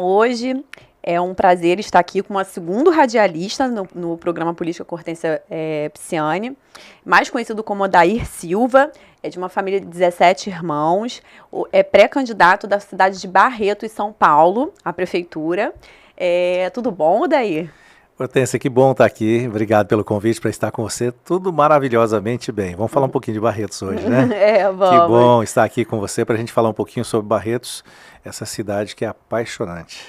Bom, hoje é um prazer estar aqui com uma segunda radialista no programa Política com Hortência Pisciani, mais conhecido como Odair Silva, é de uma família de 17 irmãos, é pré-candidato da cidade de Barreto, em São Paulo, à prefeitura. Tudo bom, Odair? Hortência, que bom estar aqui. Obrigado pelo convite para estar com você. Tudo maravilhosamente bem. Vamos falar um pouquinho de Barretos hoje, né? Vamos. Que bom estar aqui com você para a gente falar um pouquinho sobre Barretos, essa cidade que é apaixonante.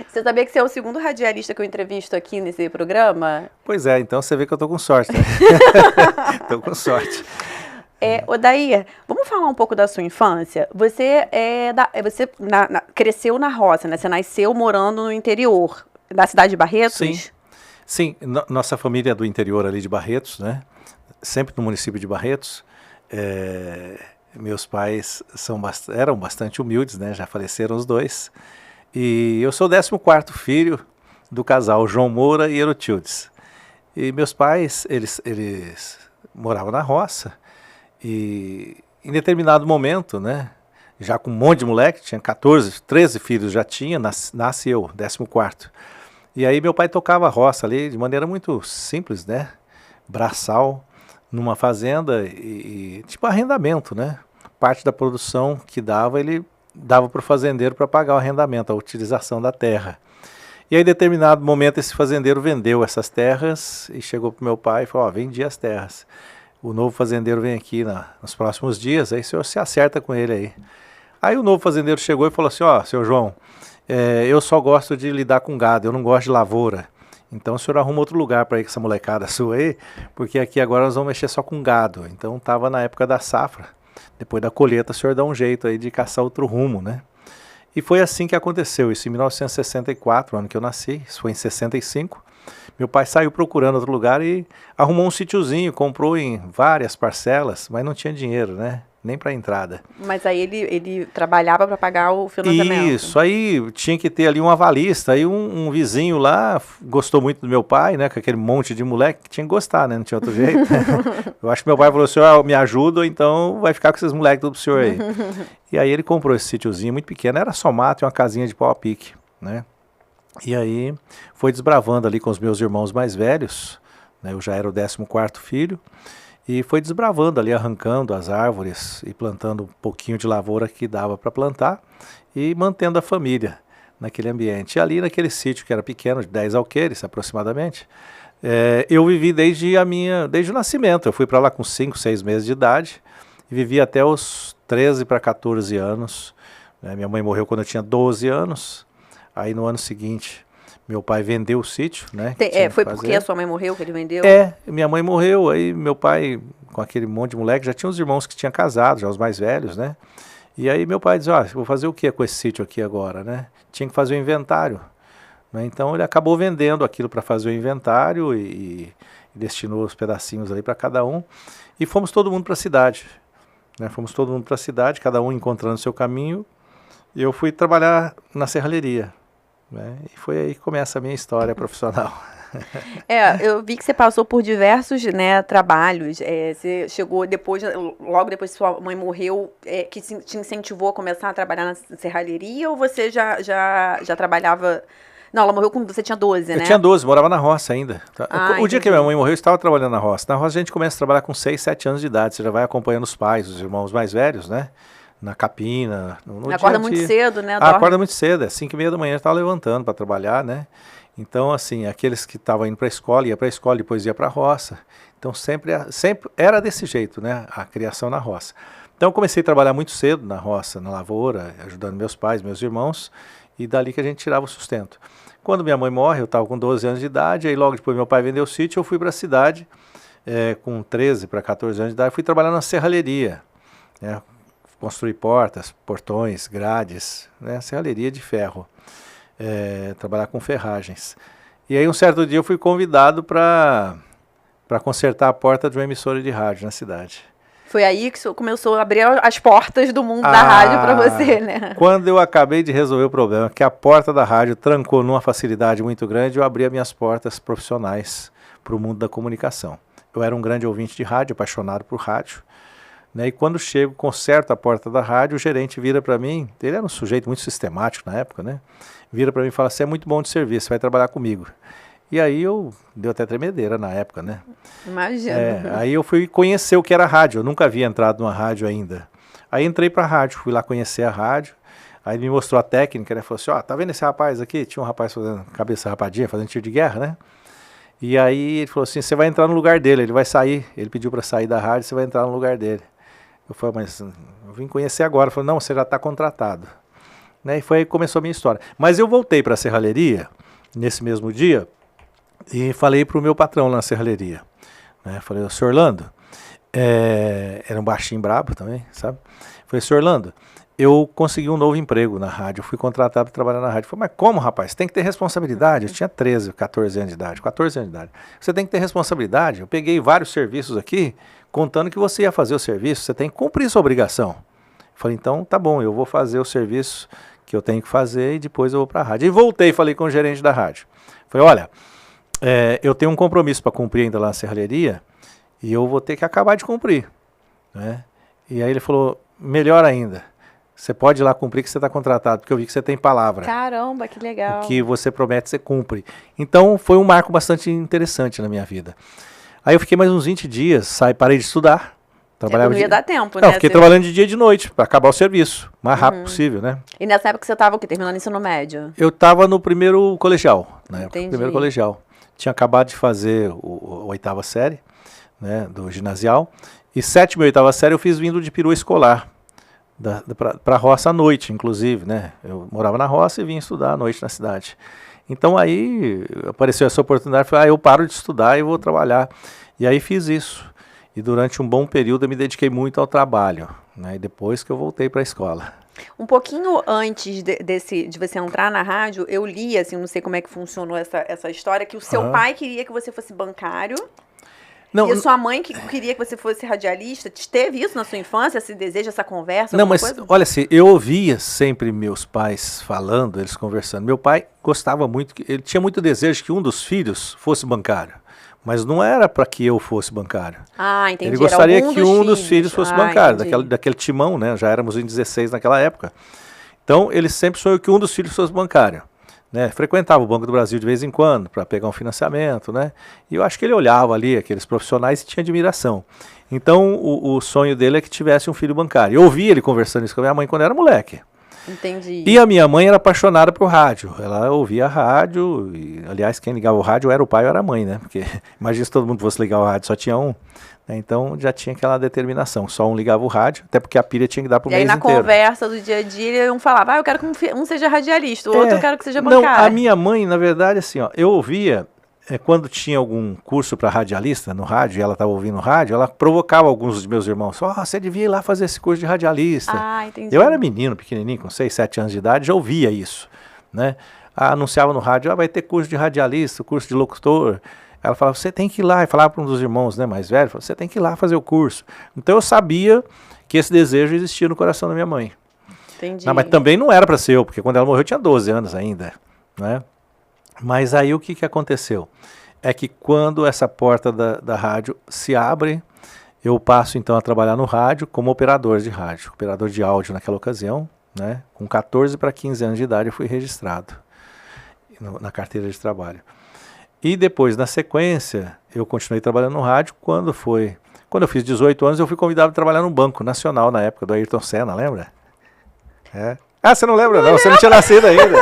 Você sabia que você é o segundo radialista que eu entrevisto aqui nesse programa? Pois é, então você vê que eu estou com sorte, né? Estou com sorte. Odair, vamos falar um pouco da sua infância? Você cresceu na roça, né? Você nasceu morando no interior da cidade de Barretos? Sim. Nossa família é do interior ali de Barretos, né? Sempre no município de Barretos. Meus pais eram bastante humildes, né? Já faleceram os dois. E eu sou o 14º filho do casal João Moura e Erotildes. E meus pais, eles moravam na roça. E em determinado momento, né? Já com um monte de moleque, tinha 13 filhos já tinha, nasce eu, 14º. E aí meu pai tocava a roça ali de maneira muito simples, né? Braçal, numa fazenda e tipo arrendamento, né? Parte da produção que dava, ele dava para o fazendeiro para pagar o arrendamento, a utilização da terra. E aí, em determinado momento, esse fazendeiro vendeu essas terras e chegou para o meu pai e falou, vendi as terras. O novo fazendeiro vem aqui nos próximos dias, aí o senhor se acerta com ele aí. Aí o novo fazendeiro chegou e falou assim, seu João, eu só gosto de lidar com gado, eu não gosto de lavoura. Então o senhor arruma outro lugar para ir com essa molecada sua aí, porque aqui agora nós vamos mexer só com gado. Então estava na época da safra, depois da colheita o senhor dá um jeito aí de caçar outro rumo, né? E foi assim que aconteceu, isso em 1964, ano que eu nasci, isso foi em 65. Meu pai saiu procurando outro lugar e arrumou um sítiozinho, comprou em várias parcelas, mas não tinha dinheiro, né? Nem para entrada. Mas aí ele trabalhava para pagar o financiamento? Isso, aí tinha que ter ali um avalista, aí um vizinho lá gostou muito do meu pai, né? Com aquele monte de moleque, que tinha que gostar, né? Não tinha outro jeito. Eu acho que meu pai falou, senhor, me ajuda, ou então vai ficar com esses moleques tudo pro senhor aí. E aí ele comprou esse sítiozinho muito pequeno, era só mato e uma casinha de pau a pique, né? E aí foi desbravando ali com os meus irmãos mais velhos, né? Eu já era o 14º filho, e foi desbravando ali, arrancando as árvores e plantando um pouquinho de lavoura que dava para plantar e mantendo a família naquele ambiente. E ali naquele sítio que era pequeno, de 10 alqueires aproximadamente, eu vivi desde o nascimento. Eu fui para lá com 5, 6 meses de idade e vivi até os 13 para 14 anos. Minha mãe morreu quando eu tinha 12 anos. Aí no ano seguinte, meu pai vendeu o sítio, né? Foi porque a sua mãe morreu que ele vendeu? Minha mãe morreu, aí meu pai, com aquele monte de moleque, já tinha os irmãos que tinham casado, já os mais velhos, né? E aí meu pai dizia, vou fazer o que com esse sítio aqui agora, né? Tinha que fazer o inventário, né? Então ele acabou vendendo aquilo para fazer o inventário e destinou os pedacinhos ali para cada um. E fomos todo mundo para a cidade, né? Fomos todo mundo para a cidade, cada um encontrando seu caminho. E eu fui trabalhar na serralheria, né? E foi aí que começa a minha história profissional. Eu vi que você passou por diversos, né, trabalhos. Você chegou logo depois que sua mãe morreu, que te incentivou a começar a trabalhar na serralheria, ou você já trabalhava... Não, ela morreu quando você tinha 12, né? Eu tinha 12, morava na roça ainda. O dia que minha mãe morreu, eu estava trabalhando na roça. Na roça a gente começa a trabalhar com 6, 7 anos de idade. Você já vai acompanhando os pais, os irmãos mais velhos, né? Na capina. Acorda muito cedo, né? Acorda muito cedo, 5h30 da manhã eu estava levantando para trabalhar, né? Então, assim, aqueles que estavam indo para a escola, ia para a escola, depois ia para a roça. Então, sempre era desse jeito, né? A criação na roça. Então, eu comecei a trabalhar muito cedo na roça, na lavoura, ajudando meus pais, meus irmãos, e dali que a gente tirava o sustento. Quando minha mãe morre, eu estava com 12 anos de idade, aí logo depois meu pai vendeu o sítio, eu fui para a cidade, com 13 para 14 anos de idade, fui trabalhar na serralheria, né? Construir portas, portões, grades, né? Serralheria de ferro, trabalhar com ferragens. E aí um certo dia eu fui convidado para consertar a porta de uma emissora de rádio na cidade. Foi aí que começou a abrir as portas do mundo da rádio para você, né? Quando eu acabei de resolver o problema, que a porta da rádio trancou numa facilidade muito grande, eu abri as minhas portas profissionais para o mundo da comunicação. Eu era um grande ouvinte de rádio, apaixonado por rádio, né? E quando chego, conserto a porta da rádio, o gerente vira para mim, ele era um sujeito muito sistemático na época, né? Vira para mim e fala, você é muito bom de serviço, você vai trabalhar comigo. E aí deu até tremedeira na época, né? Imagina. Aí eu fui conhecer o que era rádio, eu nunca havia entrado numa rádio ainda. Aí entrei pra rádio, fui lá conhecer a rádio, aí ele me mostrou a técnica, né? Falou assim, ó, tá vendo esse rapaz aqui? Tinha um rapaz fazendo cabeça rapadinha, fazendo tiro de guerra, né? E aí ele falou assim, você vai entrar no lugar dele, ele vai sair. Ele pediu pra sair da rádio, você vai entrar no lugar dele. Eu falei, mas eu vim conhecer agora. Ele falou, não, você já tá contratado. Né? E foi aí que começou a minha história. Mas eu voltei pra serralheria, nesse mesmo dia, e falei pro meu patrão lá na serralheria. Né? Falei, senhor Orlando, era um baixinho brabo também, sabe? Falei, senhor Orlando, eu consegui um novo emprego na rádio, eu fui contratado para trabalhar na rádio. Falei, mas como, rapaz? Tem que ter responsabilidade. Eu tinha 13, 14 anos de idade, 14 anos de idade. Você tem que ter responsabilidade. Eu peguei vários serviços aqui, contando que você ia fazer o serviço, você tem que cumprir sua obrigação. Falei, então tá bom, eu vou fazer o serviço que eu tenho que fazer e depois eu vou para a rádio. E voltei, falei com o gerente da rádio. Falei, olha, eu tenho um compromisso para cumprir ainda lá na serralheria e eu vou ter que acabar de cumprir. Né? E aí ele falou, melhor ainda, você pode ir lá cumprir que você está contratado, porque eu vi que você tem palavra. Caramba, que legal. O que você promete, você cumpre. Então, foi um marco bastante interessante na minha vida. Aí eu fiquei mais uns 20 dias, parei de estudar. Não ia dar tempo, né? Não, fiquei trabalhando de dia e de noite, para acabar o serviço, o mais rápido possível, né? E nessa época você estava o quê? Terminando ensino médio? Eu estava no primeiro colegial, né? Entendi. Primeiro colegial. Tinha acabado de fazer a 8ª série, né, do ginasial. E 7ª e 8ª série eu fiz vindo de perua escolar. Para a roça à noite, inclusive, né? Eu morava na roça e vinha estudar à noite na cidade. Então aí apareceu essa oportunidade, falei, eu paro de estudar e vou trabalhar. E aí fiz isso. E durante um bom período eu me dediquei muito ao trabalho, né? E depois que eu voltei para a escola. Um pouquinho antes de você entrar na rádio, eu li, assim, não sei como é que funcionou essa história, que o seu pai queria que você fosse bancário. Não, e a sua mãe que queria que você fosse radialista, teve isso na sua infância, esse desejo, essa conversa? Não, mas coisa? Olha assim, eu ouvia sempre meus pais falando, eles conversando. Meu pai gostava muito, ele tinha muito desejo que um dos filhos fosse bancário, mas não era para que eu fosse bancário. Ah, entendi. Ele gostaria que um dos filhos fosse bancário, daquele timão, né? Já éramos em 16 naquela época. Então, ele sempre sonhou que um dos filhos fosse bancário. Né, frequentava o Banco do Brasil de vez em quando para pegar um financiamento, né? E eu acho que ele olhava ali aqueles profissionais e tinha admiração. Então o sonho dele é que tivesse um filho bancário. Eu ouvi ele conversando isso com a minha mãe quando era moleque. Entendi. E a minha mãe era apaixonada por rádio. Ela ouvia rádio, e, aliás, quem ligava o rádio era o pai ou era a mãe, né? Porque imagina se todo mundo fosse ligar o rádio, só tinha um. Então já tinha aquela determinação, só um ligava o rádio, até porque a pilha tinha que dar pro mês inteiro. E aí na conversa do dia a dia, um falava, eu quero que um seja radialista, o outro eu quero que seja bancário. Não, a minha mãe, na verdade, assim, ó, eu ouvia, quando tinha algum curso para radialista no rádio, e ela estava ouvindo rádio, ela provocava alguns dos meus irmãos, você devia ir lá fazer esse curso de radialista. Ah, entendi. Eu era menino, pequenininho, com 6, 7 anos de idade, já ouvia isso, né? Anunciava no rádio, vai ter curso de radialista, curso de locutor. Ela falava, você tem que ir lá, e falava para um dos irmãos, né, mais velho, você tem que ir lá fazer o curso. Então eu sabia que esse desejo existia no coração da minha mãe. Entendi. Não, mas também não era para ser eu, porque quando ela morreu eu tinha 12 anos ainda, né? Mas aí o que aconteceu? É que quando essa porta da rádio se abre, eu passo então a trabalhar no rádio como operador de rádio, operador de áudio naquela ocasião, né? Com 14 para 15 anos de idade eu fui registrado na carteira de trabalho. E depois, na sequência, eu continuei trabalhando no rádio. Quando eu fiz 18 anos, eu fui convidado a trabalhar no Banco Nacional, na época do Ayrton Senna, lembra? Você não lembra, não? Você não tinha nascido ainda.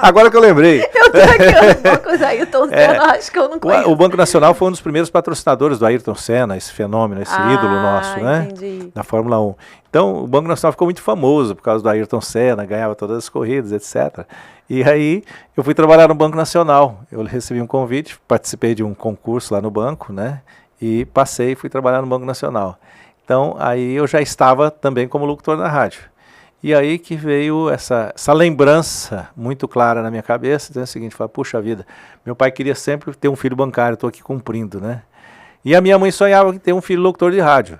Agora que eu lembrei. Eu tô aqui no Banco do Ayrton Senna, acho que eu não conheço. O Banco Nacional foi um dos primeiros patrocinadores do Ayrton Senna, esse fenômeno, esse ídolo nosso, né? Entendi. Da Fórmula 1. Então, o Banco Nacional ficou muito famoso por causa do Ayrton Senna, ganhava todas as corridas, etc. E aí, eu fui trabalhar no Banco Nacional. Eu recebi um convite, participei de um concurso lá no banco, né? E passei e fui trabalhar no Banco Nacional. Então, aí eu já estava também como locutor na rádio. E aí que veio essa lembrança muito clara na minha cabeça, dizendo o seguinte, puxa vida, meu pai queria sempre ter um filho bancário, estou aqui cumprindo, né? E a minha mãe sonhava em ter um filho locutor de rádio.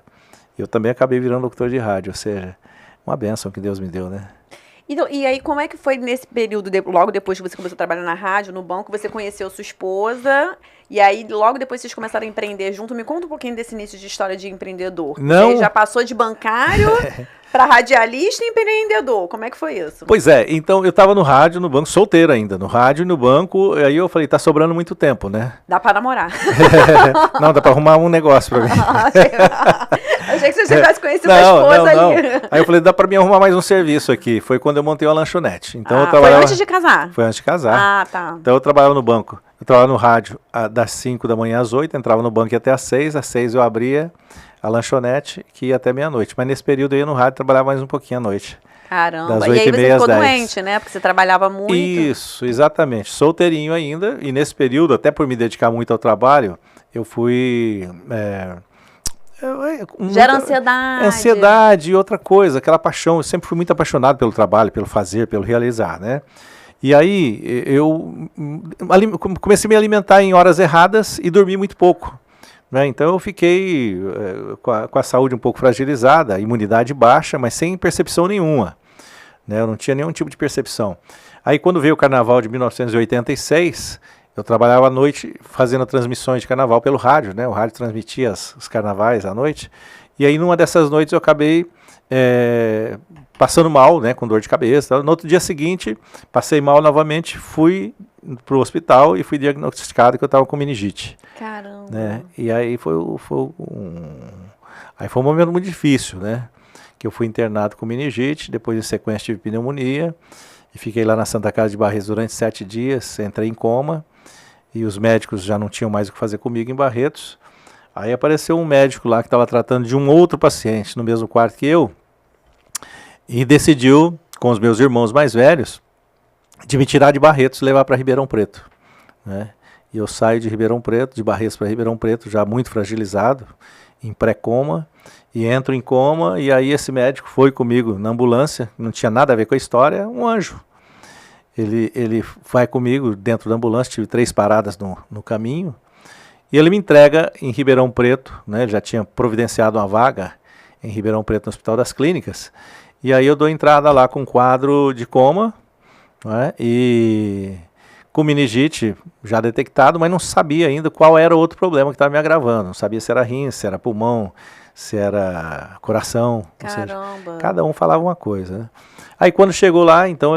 Eu também acabei virando locutor de rádio, ou seja, uma bênção que Deus me deu, né? Então, e aí, como é que foi nesse período, logo depois que você começou a trabalhar na rádio, no banco, você conheceu sua esposa E aí, logo depois vocês começaram a empreender junto. Me conta um pouquinho desse início de história de empreendedor. Não. Você já passou de bancário para radialista e empreendedor. Como é que foi isso? Pois é, então eu estava no rádio, no banco, solteiro ainda, no rádio e no banco, aí eu falei, tá sobrando muito tempo, né? Dá para namorar. Não, dá para arrumar um negócio para mim. Achei que você já tivesse conhecido a esposa ali. Aí eu falei, dá para mim arrumar mais um serviço aqui. Foi quando eu montei uma lanchonete. Então eu Foi trabalhava... antes de casar? Foi antes de casar. Ah, tá. Então eu trabalhava no banco. Eu trabalhava no rádio das 5 da manhã às 8, entrava no banco até às 6. Às 6 eu abria a lanchonete, que ia até meia-noite. Mas nesse período eu ia no rádio, trabalhava mais um pouquinho à noite. Caramba. Das E aí 8h30 você ficou às 10. doente, né? Porque você trabalhava muito. Isso, exatamente. Solteirinho ainda. E nesse período, até por me dedicar muito ao trabalho, eu fui... Gera ansiedade. Ansiedade e outra coisa, aquela paixão. Eu sempre fui muito apaixonado pelo trabalho, pelo fazer, pelo realizar, né? E aí eu comecei a me alimentar em horas erradas e dormi muito pouco. Né? Então eu fiquei com a saúde um pouco fragilizada, a imunidade baixa, mas sem percepção nenhuma. Né? Eu não tinha nenhum tipo de percepção. Aí quando veio o carnaval de 1986, eu trabalhava à noite fazendo transmissões de carnaval pelo rádio. Né? O rádio transmitia os carnavais à noite. E aí numa dessas noites eu acabei passando mal, né, com dor de cabeça. No outro dia seguinte, passei mal novamente, fui para o hospital e fui diagnosticado que eu estava com meningite. Caramba. Né? E aí foi um momento muito difícil, né? Que eu fui internado com meningite, depois em sequência tive pneumonia e fiquei lá na Santa Casa de Barretos durante 7 dias, entrei em coma e os médicos já não tinham mais o que fazer comigo em Barretos. Aí apareceu um médico lá que estava tratando de um outro paciente no mesmo quarto que eu e decidiu, com os meus irmãos mais velhos, de me tirar de Barretos e levar para Ribeirão Preto. Né? E eu saio de Ribeirão Preto, de Barretos para Ribeirão Preto, já muito fragilizado, em pré-coma, e entro em coma, e aí esse médico foi comigo na ambulância, não tinha nada a ver com a história, um anjo. Ele vai comigo dentro da ambulância, tive 3 paradas no caminho, e ele me entrega em Ribeirão Preto, né, ele já tinha providenciado uma vaga em Ribeirão Preto no Hospital das Clínicas, e aí eu dou entrada lá com um quadro de coma, né, e com meningite já detectado, mas não sabia ainda qual era o outro problema que estava me agravando, não sabia se era rim, se era pulmão, se era coração, Caramba. ou seja, cada um falava uma coisa, né? Aí quando chegou lá, então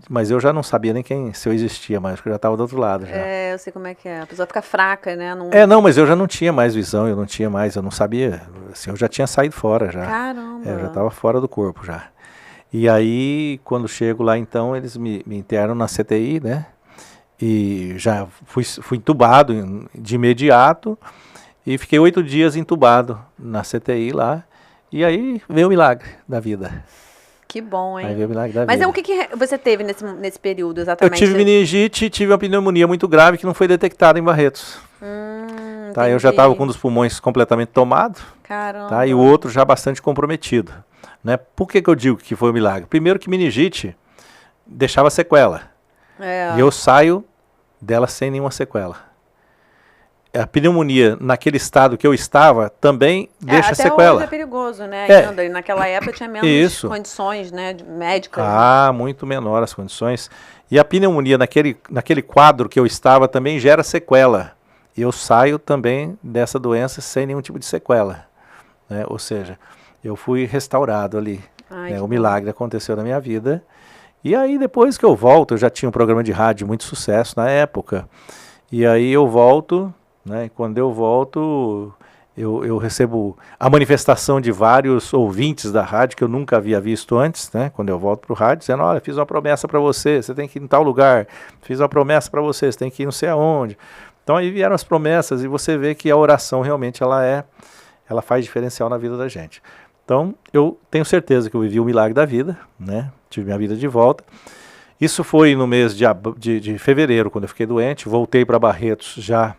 mas eu já não sabia nem se eu existia mais, porque eu já estava do outro lado já. Eu sei como é que é, a pessoa fica fraca, né? Não, mas eu já não tinha mais visão, eu não sabia, assim, eu já tinha saído fora já. Caramba. Eu já estava fora do corpo já. E aí, quando chego lá, então, eles me internam na CTI, né? E já fui entubado de imediato e fiquei 8 dias entubado na CTI lá. E aí veio o milagre da vida. Que bom, hein? Aí veio o milagre da vida. Mas o que você teve nesse período exatamente? Eu tive meningite e tive uma pneumonia muito grave que não foi detectada em Barretos. Tá, eu já estava com um dos pulmões completamente tomado. Caramba. Tá, e o outro já bastante comprometido. Né? Por que eu digo que foi um milagre? Primeiro que meningite deixava sequela. E eu saio dela sem nenhuma sequela. A pneumonia, naquele estado que eu estava, também deixa até sequela. Hoje é perigoso, né? Ainda. E naquela época tinha menos condições, né, médicas. Muito menor as condições. E a pneumonia, naquele quadro que eu estava, também gera sequela. E eu saio também dessa doença sem nenhum tipo de sequela. Né? Ou seja, eu fui restaurado ali. O milagre aconteceu na minha vida. E aí, depois que eu volto, eu já tinha um programa de rádio de muito sucesso na época. E aí eu volto, né? Quando eu volto, eu recebo a manifestação de vários ouvintes da rádio que eu nunca havia visto antes, né? Quando eu volto para o rádio, dizendo, olha, fiz uma promessa para você, você tem que ir em tal lugar. Fiz uma promessa para você, você tem que ir não sei aonde. Então aí vieram as promessas e você vê que a oração realmente ela faz diferencial na vida da gente. Então, eu tenho certeza que eu vivi o milagre da vida, né? Tive minha vida de volta. Isso foi no mês de fevereiro, quando eu fiquei doente. Voltei para Barretos já,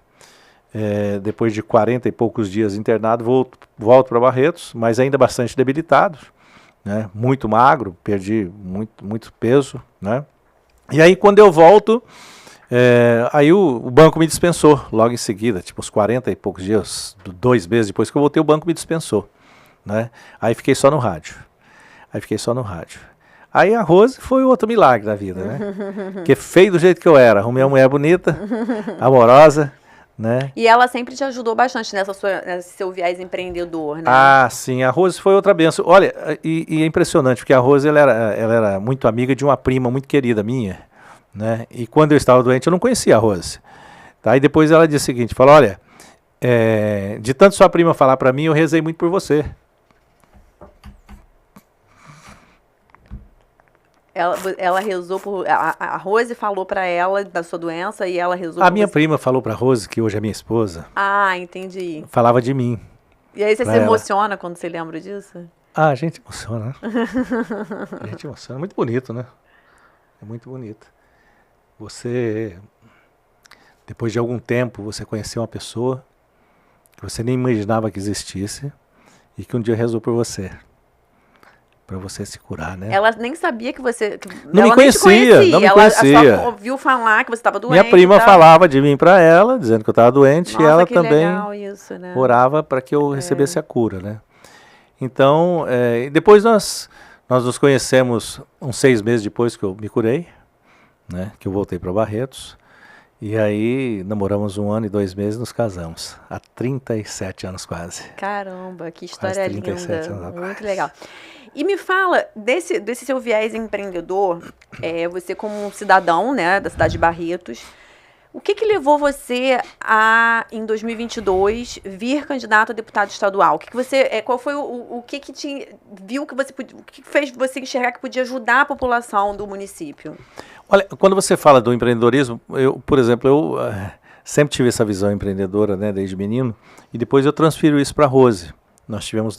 depois de 40 e poucos dias internado. Volto para Barretos, mas ainda bastante debilitado, né? Muito magro, perdi muito peso, né? E aí, quando eu volto, aí o banco me dispensou logo em seguida, tipo uns 40 e poucos dias, 2 meses depois que eu voltei, o banco me dispensou. Né? Aí fiquei só no rádio. Aí a Rose foi outro milagre da vida, né? Porque feio do jeito que eu era, arrumei uma mulher bonita, amorosa, né? E ela sempre te ajudou bastante nesse seu viés empreendedor, né? Ah, sim, a Rose foi outra benção. Olha, e é impressionante, porque a Rose ela era muito amiga de uma prima muito querida minha, né? E quando eu estava doente, eu não conhecia a Rose. Tá? E depois ela disse o seguinte, falou, olha, de tanto sua prima falar para mim, eu rezei muito por você. Ela rezou por... A Rose falou pra ela da sua doença e ela rezou por A minha você. prima falou pra Rose, que hoje é minha esposa, Ah, entendi. falava de mim. E aí você Pra se ela. emociona quando você lembra disso? Ah, a gente emociona, né? A gente emociona. É muito bonito, né? É muito bonito. Você, depois de algum tempo, você conheceu uma pessoa que você nem imaginava que existisse e que um dia rezou por você. Pra você se curar, né? Ela nem sabia que você... Não ela me nem te conhecia, não me Ela conhecia. só ouviu falar que você estava doente. Minha prima e tal. falava de mim pra ela, dizendo que eu estava doente, Nossa, e ela que também legal isso, né? orava para que eu recebesse a cura, né? Então, depois nós nos conhecemos uns 6 meses depois que eu me curei, né? Que eu voltei para Barretos. E aí namoramos 1 ano e 2 meses e nos casamos. Há 37 anos quase. Caramba, que história Quase 37 linda. anos Muito atrás. legal. E me fala, desse seu viés empreendedor, você como um cidadão, né, da cidade de Barretos, o que levou você a, em 2022, vir candidato a deputado estadual? Qual foi o que te viu que você podia, o que fez você enxergar que podia ajudar a população do município? Olha, quando você fala do empreendedorismo, por exemplo, eu sempre tive essa visão empreendedora, né, desde menino, e depois eu transfiro isso para a Rose. Nós tivemos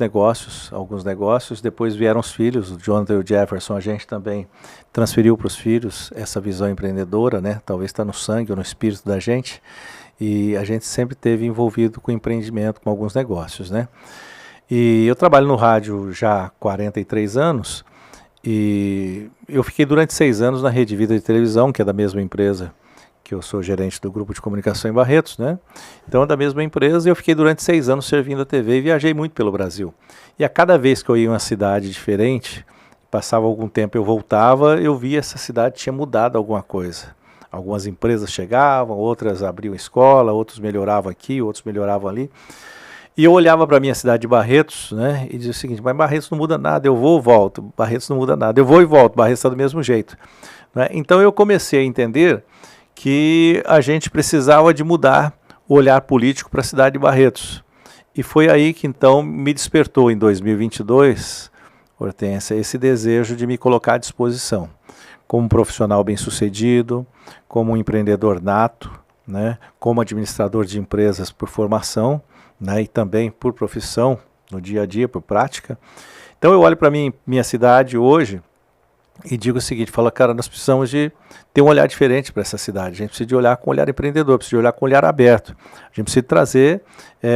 alguns negócios, depois vieram os filhos, o Jonathan e o Jefferson, a gente também transferiu para os filhos essa visão empreendedora, né? Talvez está no sangue ou no espírito da gente, e a gente sempre esteve envolvido com empreendimento, com alguns negócios, né? E eu trabalho no rádio já há 43 anos, e eu fiquei durante 6 anos na Rede Vida de Televisão, que é da mesma empresa que eu sou gerente do grupo de comunicação em Barretos, né? Então é da mesma empresa, e eu fiquei durante 6 anos servindo a TV e viajei muito pelo Brasil. E a cada vez que eu ia em uma cidade diferente, passava algum tempo eu voltava, eu via essa cidade tinha mudado alguma coisa. Algumas empresas chegavam, outras abriam escola, outros melhoravam aqui, outros melhoravam ali. E eu olhava para a minha cidade de Barretos, né, e dizia o seguinte, mas Barretos não muda nada, eu vou e volto, Barretos não muda nada, eu vou e volto, Barretos está do mesmo jeito. Né? Então eu comecei a entender que a gente precisava de mudar o olhar político para a cidade de Barretos. E foi aí que então me despertou em 2022, Hortência, esse desejo de me colocar à disposição, como um profissional bem-sucedido, como um empreendedor nato, né, como administrador de empresas por formação, né, e também por profissão, no dia a dia, por prática. Então eu olho para minha cidade hoje, e digo o seguinte, falo, cara, nós precisamos de ter um olhar diferente para essa cidade. A gente precisa de olhar com um olhar empreendedor, precisa de olhar com um olhar aberto. A gente precisa trazer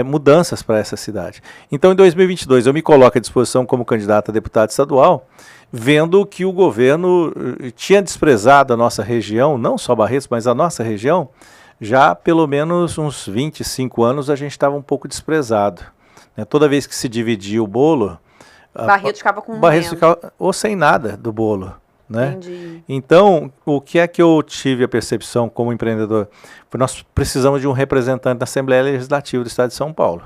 mudanças para essa cidade. Então, em 2022, eu me coloco à disposição como candidato a deputado estadual, vendo que o governo tinha desprezado a nossa região, não só Barretos, mas a nossa região, já há pelo menos uns 25 anos a gente estava um pouco desprezado. Né? Toda vez que se dividia o bolo, Barretos ficava com Barretos ficava ou sem nada do bolo, né? Entendi. Então, o que é que eu tive a percepção como empreendedor? Nós precisamos de um representante da Assembleia Legislativa do Estado de São Paulo.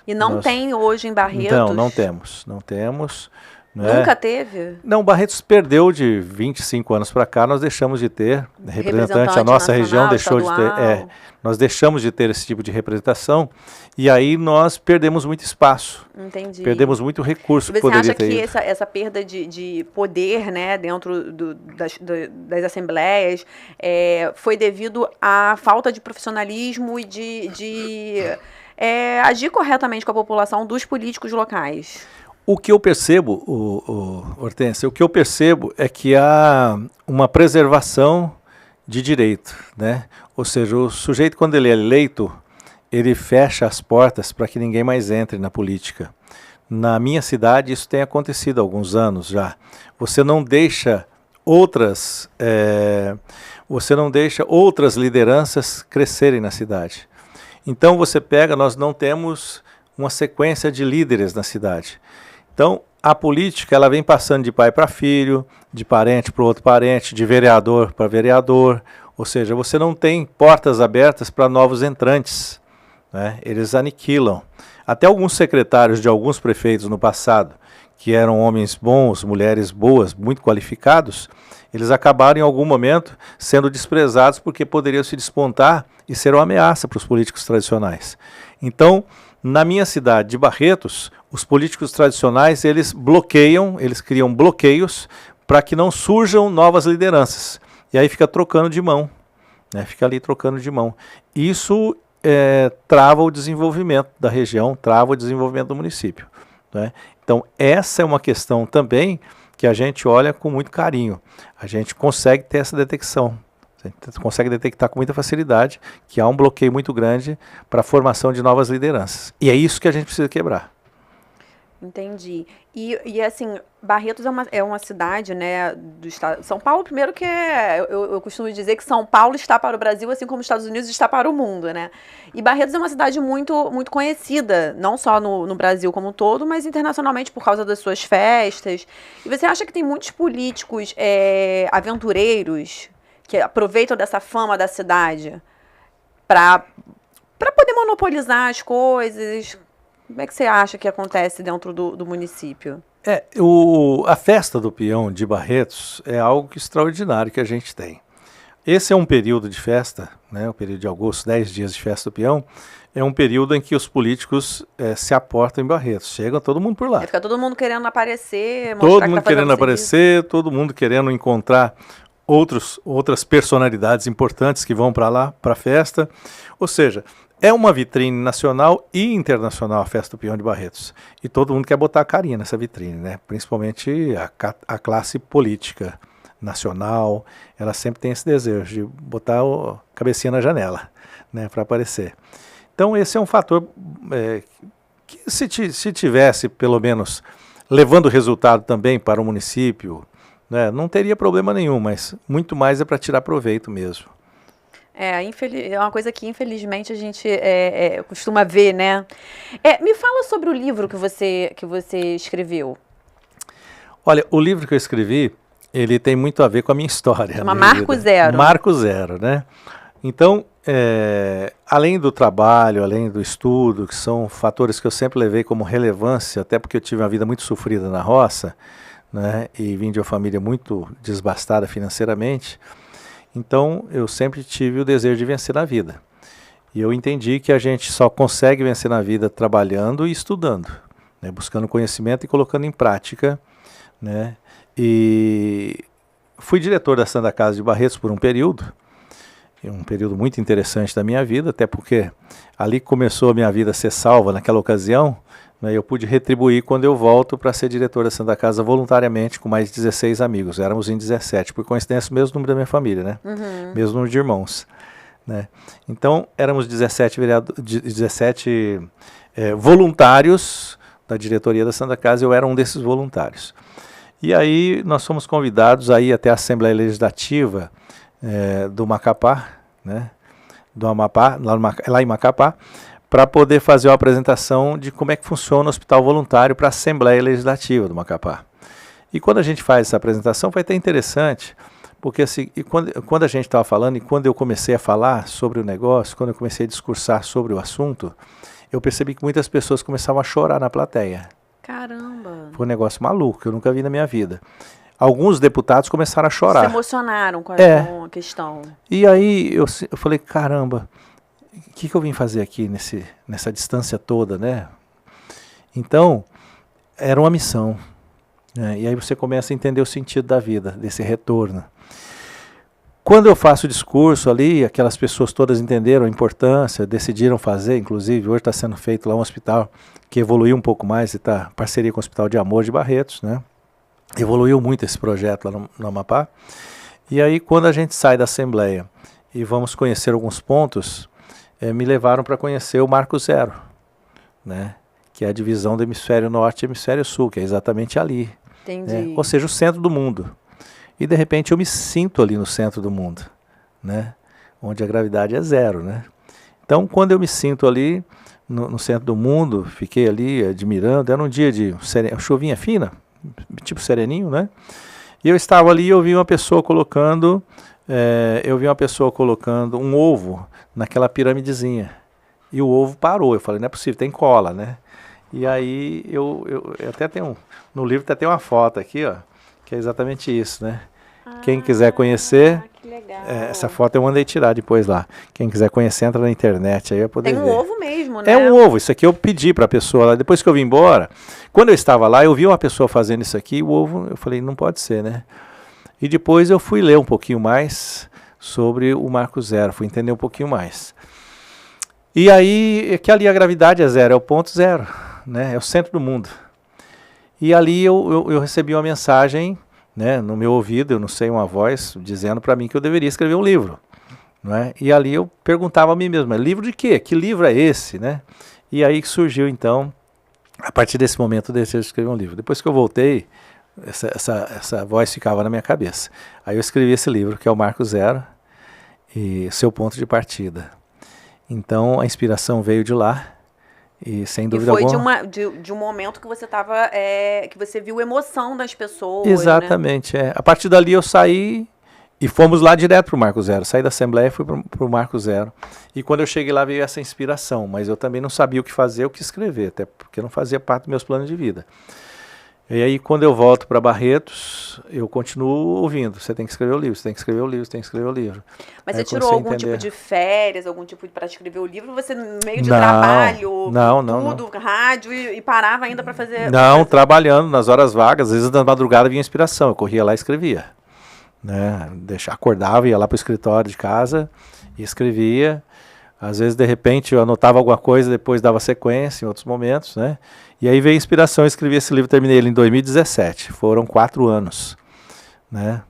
E não tem hoje em Barretos? Não temos. Nunca teve? Não, Barretos perdeu de 25 anos para cá, nós deixamos de ter representante, a nossa região deixou de ter, nós deixamos de ter esse tipo de representação, e aí nós perdemos muito espaço. Entendi. Perdemos muito recurso que poderia ter. Você acha que essa perda de poder, né, dentro das assembleias foi devido à falta de profissionalismo e de agir corretamente com a população dos políticos locais? O que eu percebo, Hortência, o que eu percebo é que há uma preservação de direito, né? Ou seja, o sujeito, quando ele é eleito, ele fecha as portas para que ninguém mais entre na política. Na minha cidade, isso tem acontecido há alguns anos já. Você não deixa outras lideranças crescerem na cidade. Então você pega, nós não temos uma sequência de líderes na cidade. Então, a política ela vem passando de pai para filho, de parente para outro parente, de vereador para vereador, Ou seja, você não tem portas abertas para novos entrantes, né? Eles aniquilam. Até alguns secretários de alguns prefeitos no passado, que eram homens bons, mulheres boas, muito qualificados, eles acabaram em algum momento sendo desprezados porque poderiam se despontar e ser uma ameaça para os políticos tradicionais. Então, na minha cidade de Barretos, os políticos tradicionais, eles criam bloqueios para que não surjam novas lideranças. E aí fica trocando de mão, né? Fica ali trocando de mão. Isso trava o desenvolvimento da região, trava o desenvolvimento do município, né? Então, essa é uma questão também que a gente olha com muito carinho. A gente consegue ter essa detecção. A gente consegue detectar com muita facilidade que há um bloqueio muito grande para a formação de novas lideranças. E é isso que a gente precisa quebrar. Entendi. E assim, Barretos é uma cidade, né, do estado. São Paulo, primeiro que eu costumo dizer que São Paulo está para o Brasil, assim como os Estados Unidos está para o mundo, né? E Barretos é uma cidade muito, muito conhecida, não só no Brasil como um todo, mas internacionalmente por causa das suas festas. E você acha que tem muitos políticos aventureiros que aproveitam dessa fama da cidade para poder monopolizar as coisas? Como é que você acha que acontece dentro do município? A festa do peão de Barretos é algo extraordinário que a gente tem. Esse é um período de festa, né, o período de agosto, 10 dias de festa do peão, é um período em que os políticos se aportam em Barretos. Chega todo mundo por lá. Fica todo mundo querendo aparecer, mostrar todo que mundo tá querendo fazendo aparecer, serviço. todo mundo querendo encontrar outras personalidades importantes que vão para lá, para a festa. Ou seja, é uma vitrine nacional e internacional a Festa do Peão de Barretos. E todo mundo quer botar a carinha nessa vitrine, né? Principalmente a classe política nacional. Ela sempre tem esse desejo de botar a cabecinha na janela, né, para aparecer. Então esse é um fator que se tivesse, pelo menos, levando resultado também para o município, né, não teria problema nenhum, mas muito mais é para tirar proveito mesmo. É uma coisa que infelizmente a gente costuma ver, né? Me fala sobre o livro que você escreveu. Olha, o livro que eu escrevi, ele tem muito a ver com a minha história. Chama Marco Zero. Marco Zero, né? Então, além do trabalho, além do estudo, que são fatores que eu sempre levei como relevância, até porque eu tive uma vida muito sofrida na roça, né? E vim de uma família muito desbastada financeiramente. Então, eu sempre tive o desejo de vencer na vida. E eu entendi que a gente só consegue vencer na vida trabalhando e estudando, né, buscando conhecimento e colocando em prática, né. E fui diretor da Santa Casa de Barretos por um período muito interessante da minha vida, até porque ali começou a minha vida a ser salva naquela ocasião, né, eu pude retribuir quando eu volto para ser diretor da Santa Casa voluntariamente com mais 16 amigos. Éramos em 17, por coincidência o mesmo número da minha família, né? Uhum. Mesmo número de irmãos, né? Então éramos 17 voluntários da diretoria da Santa Casa, eu era um desses voluntários. E aí nós fomos convidados a ir até a Assembleia Legislativa do Macapá, né? Do Amapá, lá em Macapá, para poder fazer uma apresentação de como é que funciona o hospital voluntário para a Assembleia Legislativa do Macapá. E quando a gente faz essa apresentação, foi até interessante, porque assim, quando a gente estava falando e quando eu comecei a falar sobre o negócio, quando eu comecei a discursar sobre o assunto, eu percebi que muitas pessoas começavam a chorar na plateia. Caramba! Foi um negócio maluco, que eu nunca vi na minha vida. Alguns deputados começaram a chorar. Se emocionaram com a questão. E aí eu falei, caramba, o que eu vim fazer aqui nessa distância toda, né? Então, era uma missão, né? E aí você começa a entender o sentido da vida, desse retorno. Quando eu faço o discurso ali, aquelas pessoas todas entenderam a importância, decidiram fazer, inclusive, hoje está sendo feito lá um hospital que evoluiu um pouco mais, e está em parceria com o Hospital de Amor de Barretos, né? Evoluiu muito esse projeto lá no Amapá. E aí, quando a gente sai da Assembleia e vamos conhecer alguns pontos, me levaram para conhecer o Marco Zero, né? Que é a divisão do hemisfério norte e hemisfério sul, que é exatamente ali. Entendi. Né? Ou seja, o centro do mundo. E de repente eu me sinto ali no centro do mundo, né? Onde a gravidade é zero, né? Então, quando eu me sinto ali no centro do mundo, fiquei ali admirando, era um dia de chuvinha fina, tipo sereninho, né? E eu estava ali e eu vi uma pessoa colocando, um ovo naquela piramidezinha. E o ovo parou. Eu falei, não é possível, tem cola, né? E aí eu até tenho, no livro até tem uma foto aqui, ó, que é exatamente isso, né? Quem quiser conhecer, que legal. essa foto eu mandei tirar depois lá. Quem quiser conhecer, entra na internet, aí vai poder ver. Tem um ovo mesmo, né? É um ovo, isso aqui eu pedi para a pessoa lá. Depois que eu vim embora, quando eu estava lá, eu vi uma pessoa fazendo isso aqui, o ovo, eu falei, não pode ser, né? E depois eu fui ler um pouquinho mais sobre o Marco Zero, fui entender um pouquinho mais. E aí, é que ali a gravidade é zero, é o ponto zero, né? É o centro do mundo. E ali eu recebi uma mensagem, né, no meu ouvido, eu não sei, uma voz dizendo para mim que eu deveria escrever um livro. Não é? E ali eu perguntava a mim mesmo, livro de quê? Que livro é esse? Né? E aí surgiu então, a partir desse momento, o desejo de escrever um livro. Depois que eu voltei, essa voz ficava na minha cabeça. Aí eu escrevi esse livro, que é o Marco Zero, e Seu Ponto de Partida. Então a inspiração veio de lá. E sem dúvida alguma. De um momento que você estava, que você viu emoção das pessoas. Exatamente, né? A partir dali eu saí e fomos lá direto para o Marco Zero. Saí da Assembleia e fui para o Marco Zero. E quando eu cheguei lá veio essa inspiração, mas eu também não sabia o que fazer, o que escrever, até porque não fazia parte dos meus planos de vida. E aí quando eu volto para Barretos, eu continuo ouvindo. Você tem que escrever o livro, você tem que escrever o livro, você tem que escrever o livro. Mas aí você tirou algum tipo de férias, algum tipo para escrever o livro? Você no meio de trabalho, tudo, rádio, e parava ainda para fazer... Não, trabalhando nas horas vagas, às vezes na madrugada vinha inspiração, eu corria lá e escrevia. Né? Acordava, ia lá para o escritório de casa e escrevia. Às vezes, de repente, eu anotava alguma coisa, depois dava sequência em outros momentos, né? E aí veio a inspiração, eu escrevi esse livro, terminei ele em 2017. Foram 4 anos, né?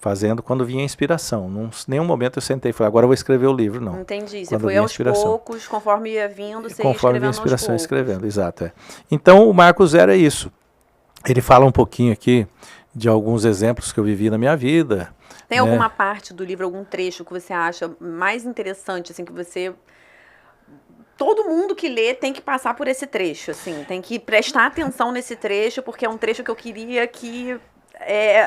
Fazendo quando vinha a inspiração. Nenhum momento eu sentei e falei, agora eu vou escrever o livro, não. Entendi, você foi aos poucos, conforme ia vindo, você ia escrevendo conforme vinha a inspiração, escrevendo, exato. Então, o Marco Zero é isso. Ele fala um pouquinho aqui de alguns exemplos que eu vivi na minha vida. Tem alguma parte do livro, algum trecho que você acha mais interessante, assim, que você... Todo mundo que lê tem que passar por esse trecho, assim, tem que prestar atenção nesse trecho, porque é um trecho que eu queria que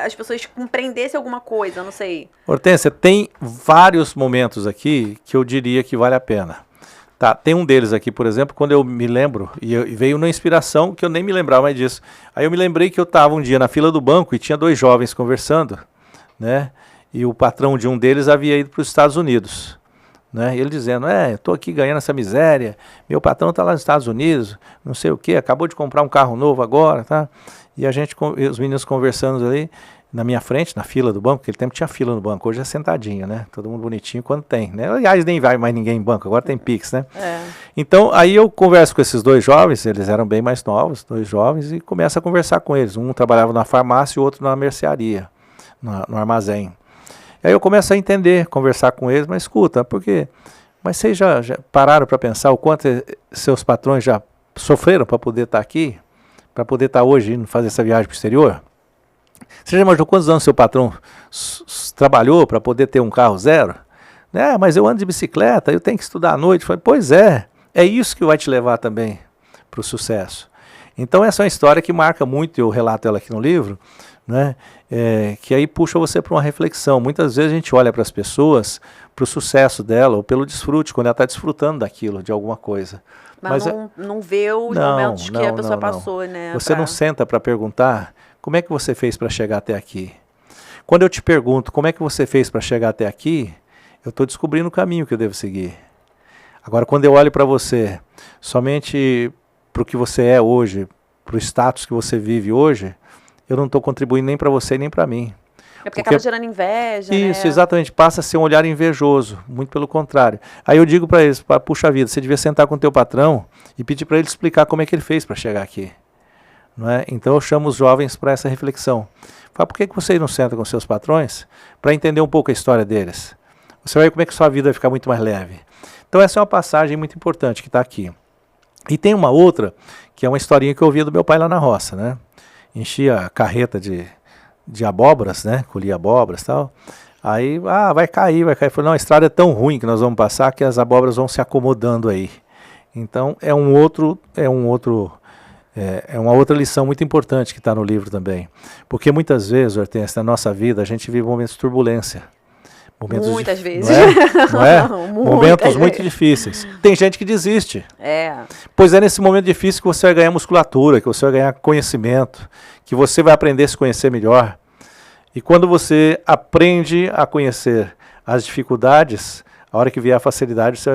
as pessoas compreendessem alguma coisa, não sei. Hortência, tem vários momentos aqui que eu diria que vale a pena. Tá, tem um deles aqui, por exemplo, quando eu me lembro, e veio na inspiração, que eu nem me lembrava mais disso. Aí eu me lembrei que eu estava um dia na fila do banco e tinha 2 jovens conversando, né? E o patrão de um deles havia ido para os Estados Unidos. Né? E ele dizendo, eu estou aqui ganhando essa miséria, meu patrão está lá nos Estados Unidos, não sei o que, acabou de comprar um carro novo agora, tá? E os meninos conversando ali na minha frente, na fila do banco, porque aquele tempo tinha fila no banco, hoje é sentadinho, né? Todo mundo bonitinho quando tem, né? Aliás, nem vai mais ninguém em banco, agora tem Pix, né? Então, aí eu converso com esses 2 jovens, eles eram bem mais novos, 2 jovens, e começo a conversar com eles. Um trabalhava na farmácia e o outro na mercearia, no armazém. Aí eu começo a entender, conversar com eles, mas escuta, por quê? Mas vocês já pararam para pensar o quanto seus patrões já sofreram para poder estar aqui? Para poder estar hoje indo fazer essa viagem para o exterior? Você já imaginou quantos anos seu patrão trabalhou para poder ter um carro zero? Mas eu ando de bicicleta, eu tenho que estudar à noite. Falei, pois é isso que vai te levar também para o sucesso. Então essa é uma história que marca muito, eu relato ela aqui no livro, né? Que aí puxa você para uma reflexão. Muitas vezes a gente olha para as pessoas, para o sucesso dela, ou pelo desfrute, quando ela está desfrutando daquilo, de alguma coisa. Mas não vê os momentos que a pessoa passou, né? Você não senta para perguntar como é que você fez para chegar até aqui. Quando eu te pergunto como é que você fez para chegar até aqui, eu estou descobrindo o caminho que eu devo seguir. Agora, quando eu olho para você, somente para o que você é hoje, para o status que você vive hoje, eu não estou contribuindo nem para você nem para mim. É porque acaba gerando inveja, Isso, exatamente. Passa a ser um olhar invejoso, muito pelo contrário. Aí eu digo para eles, puxa vida, você devia sentar com o teu patrão e pedir para ele explicar como é que ele fez para chegar aqui. Não é? Então eu chamo os jovens para essa reflexão. Fala, por que vocês não sentam com seus patrões para entender um pouco a história deles? Você vai ver como é que sua vida vai ficar muito mais leve. Então essa é uma passagem muito importante que está aqui. E tem uma outra, que é uma historinha que eu ouvia do meu pai lá na roça, né? Enchia a carreta de abóboras, né? Colhia abóboras e tal. Aí, vai cair. Falei, não, a estrada é tão ruim que nós vamos passar que as abóboras vão se acomodando aí. Então, é um outro É uma outra lição muito importante que está no livro também. Porque muitas vezes, Hortência, na nossa vida, a gente vive momentos de turbulência. Muitas vezes. Não é? Momentos muito difíceis. Tem gente que desiste. Pois é nesse momento difícil que você vai ganhar musculatura, que você vai ganhar conhecimento, que você vai aprender a se conhecer melhor. E quando você aprende a conhecer as dificuldades, a hora que vier a facilidade, você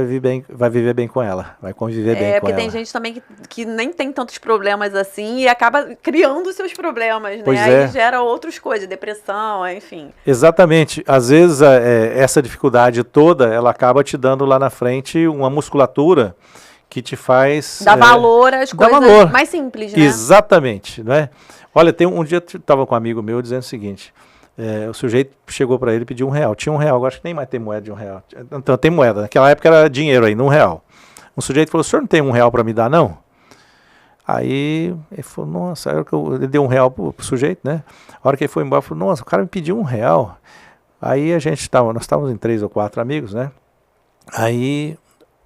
vai viver bem com ela, vai conviver bem com ela. Porque tem gente também que nem tem tantos problemas assim e acaba criando seus problemas, né? Pois Aí gera outras coisas, depressão, enfim. Exatamente. Às vezes essa dificuldade toda, ela acaba te dando lá na frente uma musculatura que te faz... Dá valor às coisas mais simples, né? Exatamente, né? Olha, um dia eu estava com um amigo meu dizendo o seguinte... o sujeito chegou para ele e pediu R$1. Tinha R$1, agora acho que nem mais tem moeda de R$1. Então tem moeda, naquela época era dinheiro ainda, R$1. Um sujeito falou, o senhor não tem R$1 para me dar, não? Aí ele falou, nossa, ele deu R$1 pro sujeito, né? A hora que ele foi embora, ele falou, nossa, o cara me pediu R$1. Aí nós estávamos em 3 ou 4 amigos, né? Aí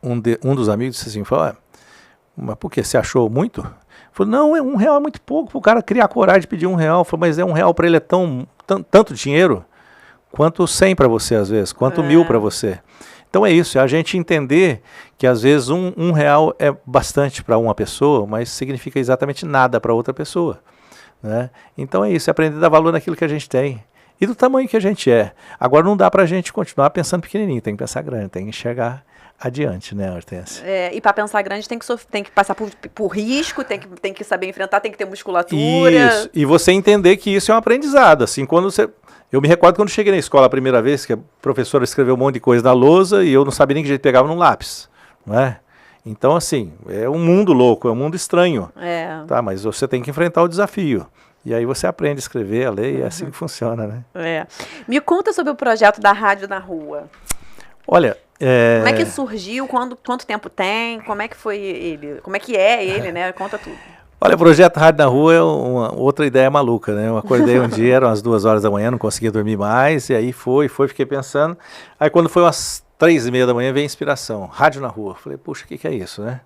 um dos amigos disse assim, falou, mas por que, você achou muito? Ele falou, não, R$1 é muito pouco para o cara criar coragem de pedir R$1. Ele falou, mas R$1 para ele é tanto dinheiro quanto 100 para você às vezes, quanto 1000 para você. Então é isso, é a gente entender que às vezes R$1 é bastante para uma pessoa, mas significa exatamente nada para outra pessoa, né? Então é isso, é aprender a dar valor naquilo que a gente tem e do tamanho que a gente é. Agora não dá para a gente continuar pensando pequenininho, tem que pensar grande, tem que enxergar adiante, né, Hortência? E para pensar grande tem que passar por risco, tem que saber enfrentar, tem que ter musculatura. Isso, e você entender que isso é um aprendizado, assim, quando você... Eu me recordo quando cheguei na escola a primeira vez, que a professora escreveu um monte de coisa na lousa e eu não sabia nem que jeito pegava num lápis, não é? Então, assim, é um mundo louco, é um mundo estranho, tá? Mas você tem que enfrentar o desafio. E aí você aprende a escrever, a ler, e é assim que funciona, né? Me conta sobre o projeto da Rádio na Rua. Olha... Como é que surgiu? Quanto tempo tem? Como é que foi ele? Como é que é ele, né? Conta tudo. Olha, o projeto Rádio na Rua é outra ideia maluca, né? Eu acordei um dia, eram as 2 horas da manhã, não conseguia dormir mais, e aí fiquei pensando. Aí quando foi umas 3h30 da manhã, veio a inspiração. Rádio na Rua. Falei, puxa, o que é isso, né?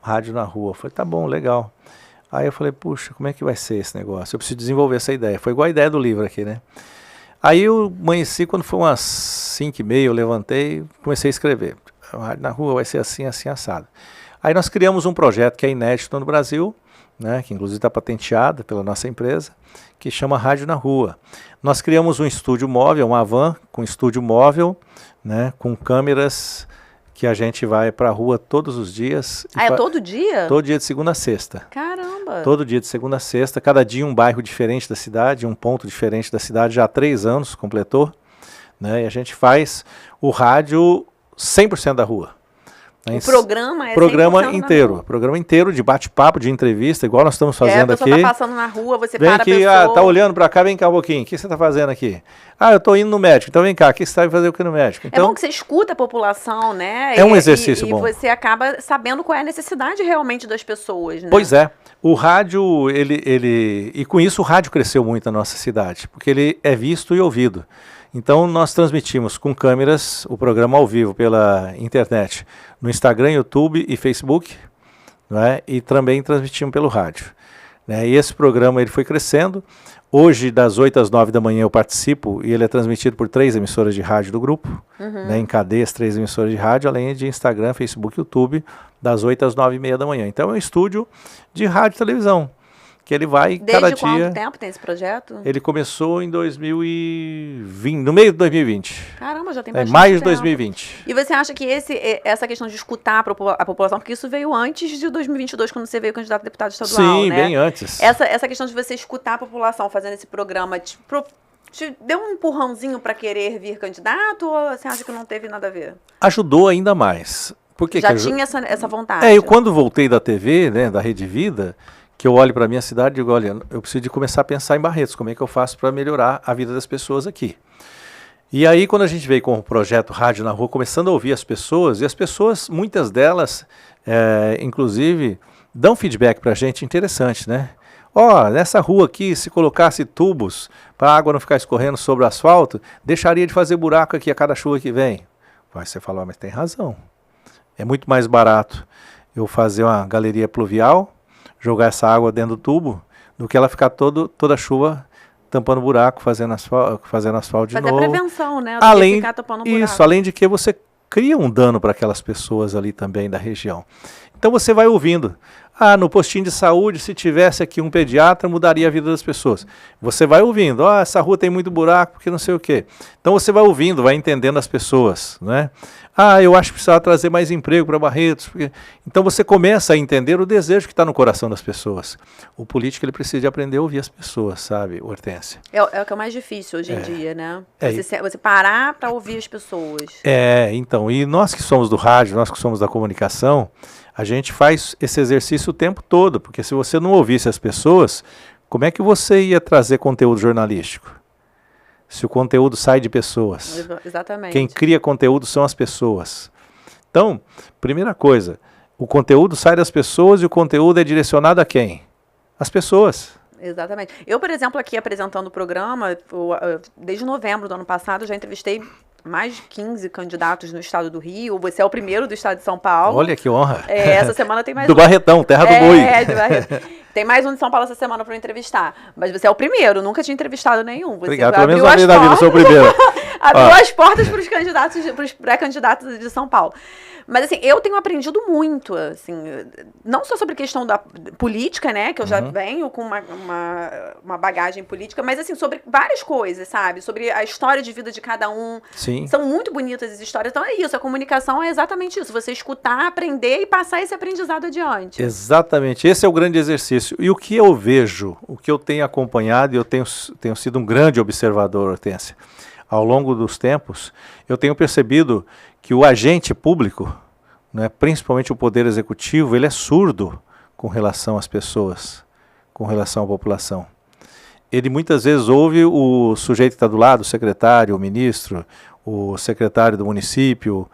Rádio na Rua. Falei, tá bom, legal. Aí eu falei, puxa, como é que vai ser esse negócio? Eu preciso desenvolver essa ideia. Foi igual a ideia do livro aqui, né? Aí eu amanheci, quando foi umas 5h30, eu levantei e comecei a escrever. A Rádio na Rua vai ser assim, assim, assado. Aí nós criamos um projeto que é inédito no Brasil, né, que inclusive está patenteado pela nossa empresa, que chama Rádio na Rua. Nós criamos um estúdio móvel, uma van com estúdio móvel, né, com câmeras que a gente vai para a rua todos os dias. É todo dia? Todo dia de segunda a sexta. Caramba! Todo dia de segunda a sexta, cada dia um bairro diferente da cidade, um ponto diferente da cidade, já há 3 anos completou, né? E a gente faz o rádio 100% da rua. O programa é programa inteiro, programa inteiro de bate-papo, de entrevista, igual nós estamos fazendo aqui. A pessoa está passando na rua, você vem para aqui, a pessoa... tá olhando para cá, vem cá um pouquinho, o que você está fazendo aqui? Eu estou indo no médico, então vem cá, o que você vai fazer aqui no médico? Então, é bom que você escuta a população, né? É um exercício bom. E você acaba sabendo qual é a necessidade realmente das pessoas, né? Pois é. O rádio, e com isso o rádio cresceu muito na nossa cidade, porque ele é visto e ouvido. Então nós transmitimos com câmeras o programa ao vivo pela internet, no Instagram, YouTube e Facebook, né? E também transmitimos pelo rádio, né? E esse programa ele foi crescendo. Hoje, das 8 às 9 da manhã eu participo e ele é transmitido por 3 emissoras de rádio do grupo, né? Em cadeias, 3 emissoras de rádio, além de Instagram, Facebook e YouTube, das 8 às 9h30 da manhã. Então é um estúdio de rádio e televisão, que ele vai cada dia... Desde quanto tempo tem esse projeto? Ele começou em 2020, no meio de 2020. Caramba, já tem bastante maio de 2020. E você acha que essa questão de escutar a população, porque isso veio antes de 2022, quando você veio candidato a deputado estadual, Sim, né? bem antes. Essa questão de você escutar a população fazendo esse programa, te deu um empurrãozinho para querer vir candidato, ou você acha que não teve nada a ver? Ajudou ainda mais. Porque já tinha essa vontade? Eu quando voltei da TV, né, da Rede Vida... que eu olho para a minha cidade e digo, olha, eu preciso de começar a pensar em Barretos, como é que eu faço para melhorar a vida das pessoas aqui. E aí, quando a gente veio com o projeto Rádio na Rua, começando a ouvir as pessoas, e as pessoas, muitas delas, inclusive, dão feedback para a gente interessante, né? Nessa rua aqui, se colocasse tubos para a água não ficar escorrendo sobre o asfalto, deixaria de fazer buraco aqui a cada chuva que vem. Aí você fala, mas tem razão. É muito mais barato eu fazer uma galeria pluvial, jogar essa água dentro do tubo do que ela ficar toda chuva tampando buraco, fazendo asfalto de Fazer novo. a prevenção, né? Do que ficar tampando buraco. Isso, além de que você cria um dano para aquelas pessoas ali também da região. Então você vai ouvindo. No postinho de saúde, se tivesse aqui um pediatra, mudaria a vida das pessoas. Você vai ouvindo, essa rua tem muito buraco, porque não sei o quê. Então você vai ouvindo, vai entendendo as pessoas, né? Eu acho que precisava trazer mais emprego para Barretos. Então você começa a entender o desejo que está no coração das pessoas. O político, ele precisa de aprender a ouvir as pessoas, sabe, Hortência? É o que é mais difícil hoje em dia, né? Você parar para ouvir as pessoas. Então, e nós que somos do rádio, nós que somos da comunicação, a gente faz esse exercício o tempo todo, porque se você não ouvisse as pessoas, como é que você ia trazer conteúdo jornalístico? Se o conteúdo sai de pessoas. Exatamente. Quem cria conteúdo são as pessoas. Então, primeira coisa, o conteúdo sai das pessoas e o conteúdo é direcionado a quem? As pessoas. Exatamente. Eu, por exemplo, aqui apresentando o programa, desde novembro do ano passado, já entrevistei mais de 15 candidatos no estado do Rio. Você é o primeiro do estado de São Paulo. Olha que honra. Essa semana tem mais do Barretão, terra do boi. Do Barretão. Tem mais um de São Paulo essa semana para eu entrevistar. Mas você é o primeiro, nunca tinha entrevistado nenhum. Você Obrigado, pelo menos uma vez na vida, eu sou o primeiro. Abriu as portas para os candidatos, para os pré-candidatos de São Paulo. Mas, assim, eu tenho aprendido muito, assim, não só sobre questão da política, né, que eu já venho com uma bagagem política, mas, assim, sobre várias coisas, sabe? Sobre a história de vida de cada um. Sim. São muito bonitas as histórias. Então, é isso, a comunicação é exatamente isso. Você escutar, aprender e passar esse aprendizado adiante. Exatamente. Esse é o grande exercício. E o que eu vejo, o que eu tenho acompanhado, e eu tenho sido um grande observador, Hortência, ao longo dos tempos, eu tenho percebido que o agente público, né, principalmente o poder executivo, ele é surdo com relação às pessoas, com relação à população. Ele muitas vezes ouve o sujeito que está do lado, o secretário, o ministro, o secretário do município,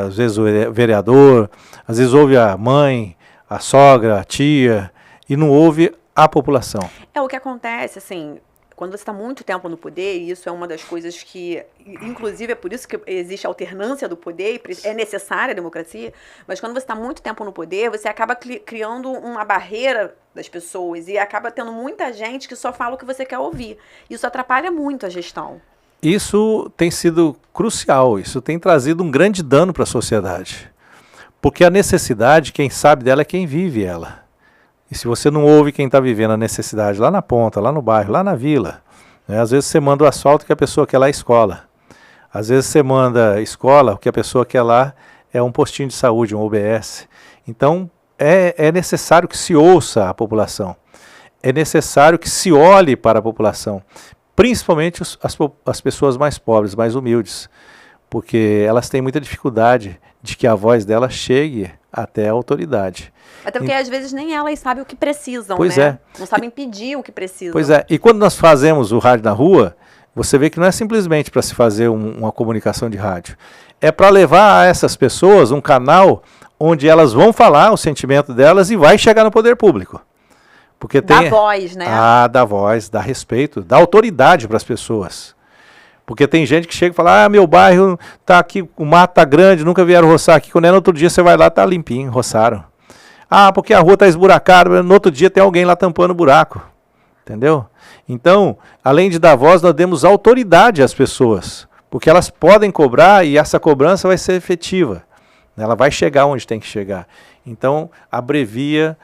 às vezes o vereador, às vezes ouve a mãe, a sogra, a tia, e não ouve a população. O que acontece, assim, quando você está muito tempo no poder, e isso é uma das coisas que, inclusive, é por isso que existe a alternância do poder, e é necessária a democracia, mas quando você está muito tempo no poder, você acaba criando uma barreira das pessoas e acaba tendo muita gente que só fala o que você quer ouvir. Isso atrapalha muito a gestão. Isso tem sido crucial, isso tem trazido um grande dano para a sociedade. Porque a necessidade, quem sabe dela é quem vive ela. E se você não ouve quem está vivendo a necessidade lá na ponta, lá no bairro, lá na vila, né? Às vezes você manda o asfalto que a pessoa quer lá é escola. Às vezes você manda escola, o que a pessoa quer lá é um postinho de saúde, um UBS. Então é necessário que se ouça a população. É necessário que se olhe para a população. Principalmente as pessoas mais pobres, mais humildes. Porque elas têm muita dificuldade de que a voz delas chegue até a autoridade. Até porque às vezes nem elas sabem o que precisam, pois né? É. Não sabem pedir o que precisam. Pois é. E quando nós fazemos o rádio na rua, você vê que não é simplesmente para se fazer uma comunicação de rádio. É para levar a essas pessoas um canal onde elas vão falar o sentimento delas e vai chegar no poder público. Porque tem dá voz, né? Dá voz, dá respeito, dá autoridade para as pessoas. Porque tem gente que chega e fala, meu bairro tá aqui, o mato tá grande, nunca vieram roçar aqui. Quando é no outro dia você vai lá, tá limpinho, roçaram. Porque a rua tá esburacada, no outro dia tem alguém lá tampando o buraco. Entendeu? Então, além de dar voz, nós demos autoridade às pessoas. Porque elas podem cobrar e essa cobrança vai ser efetiva. Ela vai chegar onde tem que chegar. Então, abrevia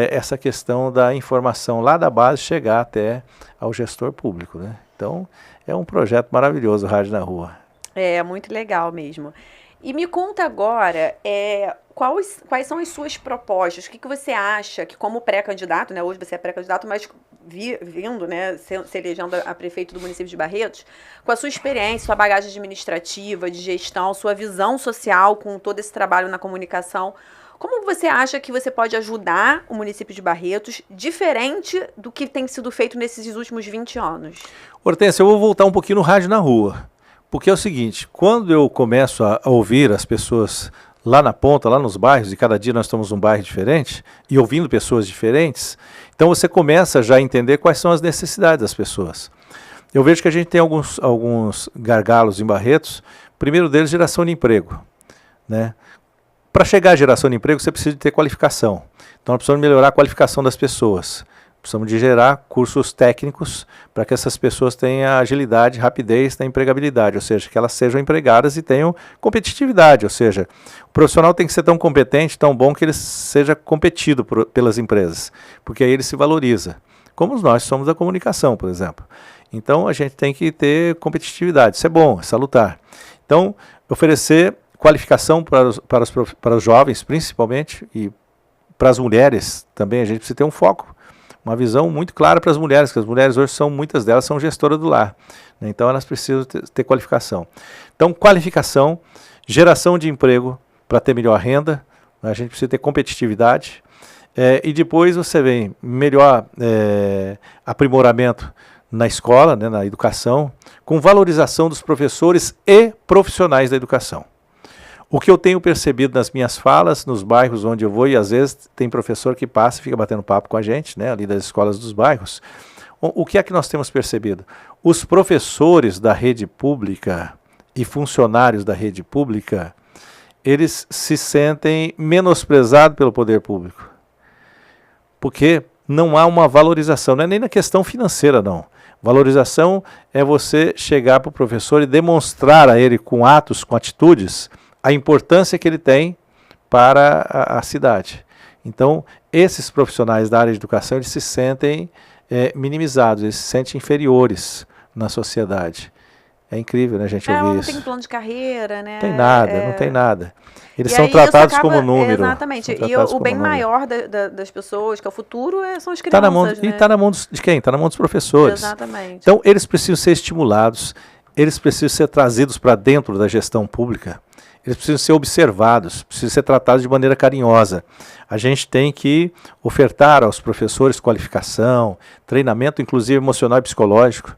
essa questão da informação lá da base chegar até ao gestor público, né? Então, é um projeto maravilhoso, o Rádio na Rua. É, muito legal mesmo. E me conta agora, quais são as suas propostas? O que você acha que, como pré-candidato, né, hoje você é pré-candidato, mas vindo, né, se elegendo a prefeito do município de Barretos, com a sua experiência, sua bagagem administrativa, de gestão, sua visão social com todo esse trabalho na comunicação, como você acha que você pode ajudar o município de Barretos, diferente do que tem sido feito nesses últimos 20 anos? Hortência, eu vou voltar um pouquinho no Rádio na Rua. Porque é o seguinte, quando eu começo a ouvir as pessoas lá na ponta, lá nos bairros, e cada dia nós estamos num bairro diferente, e ouvindo pessoas diferentes, então você começa já a entender quais são as necessidades das pessoas. Eu vejo que a gente tem alguns gargalos em Barretos. O primeiro deles, geração de emprego, né? para chegar à geração de emprego, você precisa de ter qualificação. Então, nós precisamos melhorar a qualificação das pessoas. Precisamos de gerar cursos técnicos para que essas pessoas tenham agilidade, rapidez na empregabilidade, ou seja, que elas sejam empregadas e tenham competitividade, ou seja, o profissional tem que ser tão competente, tão bom que ele seja competido pelas empresas, porque aí ele se valoriza, como nós somos da comunicação, por exemplo. Então, a gente tem que ter competitividade, isso é bom, é salutar. Então, oferecer qualificação para os jovens, principalmente, e para as mulheres também, a gente precisa ter um foco, uma visão muito clara para as mulheres, que as mulheres hoje muitas delas são gestoras do lar, né? Então elas precisam ter qualificação. Então, qualificação, geração de emprego para ter melhor renda, né? A gente precisa ter competitividade, e depois você vem melhor aprimoramento na escola, né, na educação, com valorização dos professores e profissionais da educação. O que eu tenho percebido nas minhas falas, nos bairros onde eu vou, e às vezes tem professor que passa e fica batendo papo com a gente, né, ali das escolas dos bairros, o que é que nós temos percebido? Os professores da rede pública e funcionários da rede pública, eles se sentem menosprezados pelo poder público. Porque não há uma valorização, não é nem na questão financeira, não. Valorização é você chegar para o professor e demonstrar a ele com atos, com atitudes, a importância que ele tem para a cidade. Então, esses profissionais da área de educação, eles se sentem minimizados, eles se sentem inferiores na sociedade. É incrível, né, a gente ouvir isso. Não tem plano de carreira, né? Tem nada, não tem nada. Eles são tratados como número. Exatamente. E o bem maior das pessoas, que é o futuro, são as crianças. E está na mão de quem? Está na mão dos professores. Exatamente. Então, eles precisam ser estimulados, eles precisam ser trazidos para dentro da gestão pública, eles precisam ser observados, precisam ser tratados de maneira carinhosa. A gente tem que ofertar aos professores qualificação, treinamento, inclusive emocional e psicológico,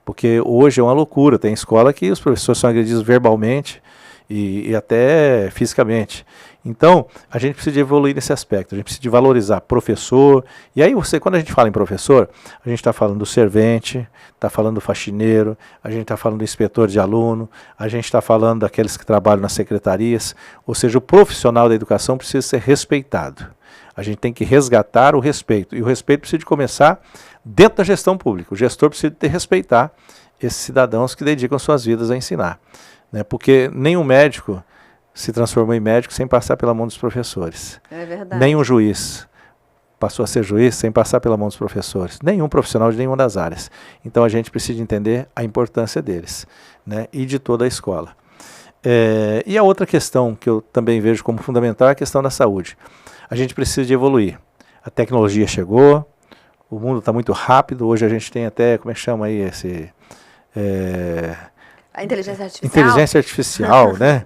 porque hoje é uma loucura. Tem escola que os professores são agredidos verbalmente e até fisicamente. Então, a gente precisa de evoluir nesse aspecto, a gente precisa de valorizar professor. E aí, quando a gente fala em professor, a gente está falando do servente, está falando do faxineiro, a gente está falando do inspetor de aluno, a gente está falando daqueles que trabalham nas secretarias. Ou seja, o profissional da educação precisa ser respeitado. A gente tem que resgatar o respeito. E o respeito precisa de começar dentro da gestão pública. O gestor precisa de respeitar esses cidadãos que dedicam suas vidas a ensinar, né? Porque nenhum médico se transformou em médico sem passar pela mão dos professores. É verdade. Nenhum juiz passou a ser juiz sem passar pela mão dos professores. Nenhum profissional de nenhuma das áreas. Então a gente precisa entender a importância deles, né? E de toda a escola. E a outra questão que eu também vejo como fundamental é a questão da saúde. A gente precisa de evoluir. A tecnologia chegou, o mundo está muito rápido. Hoje a gente tem até, como é que chama aí esse... a inteligência artificial. Inteligência artificial, né?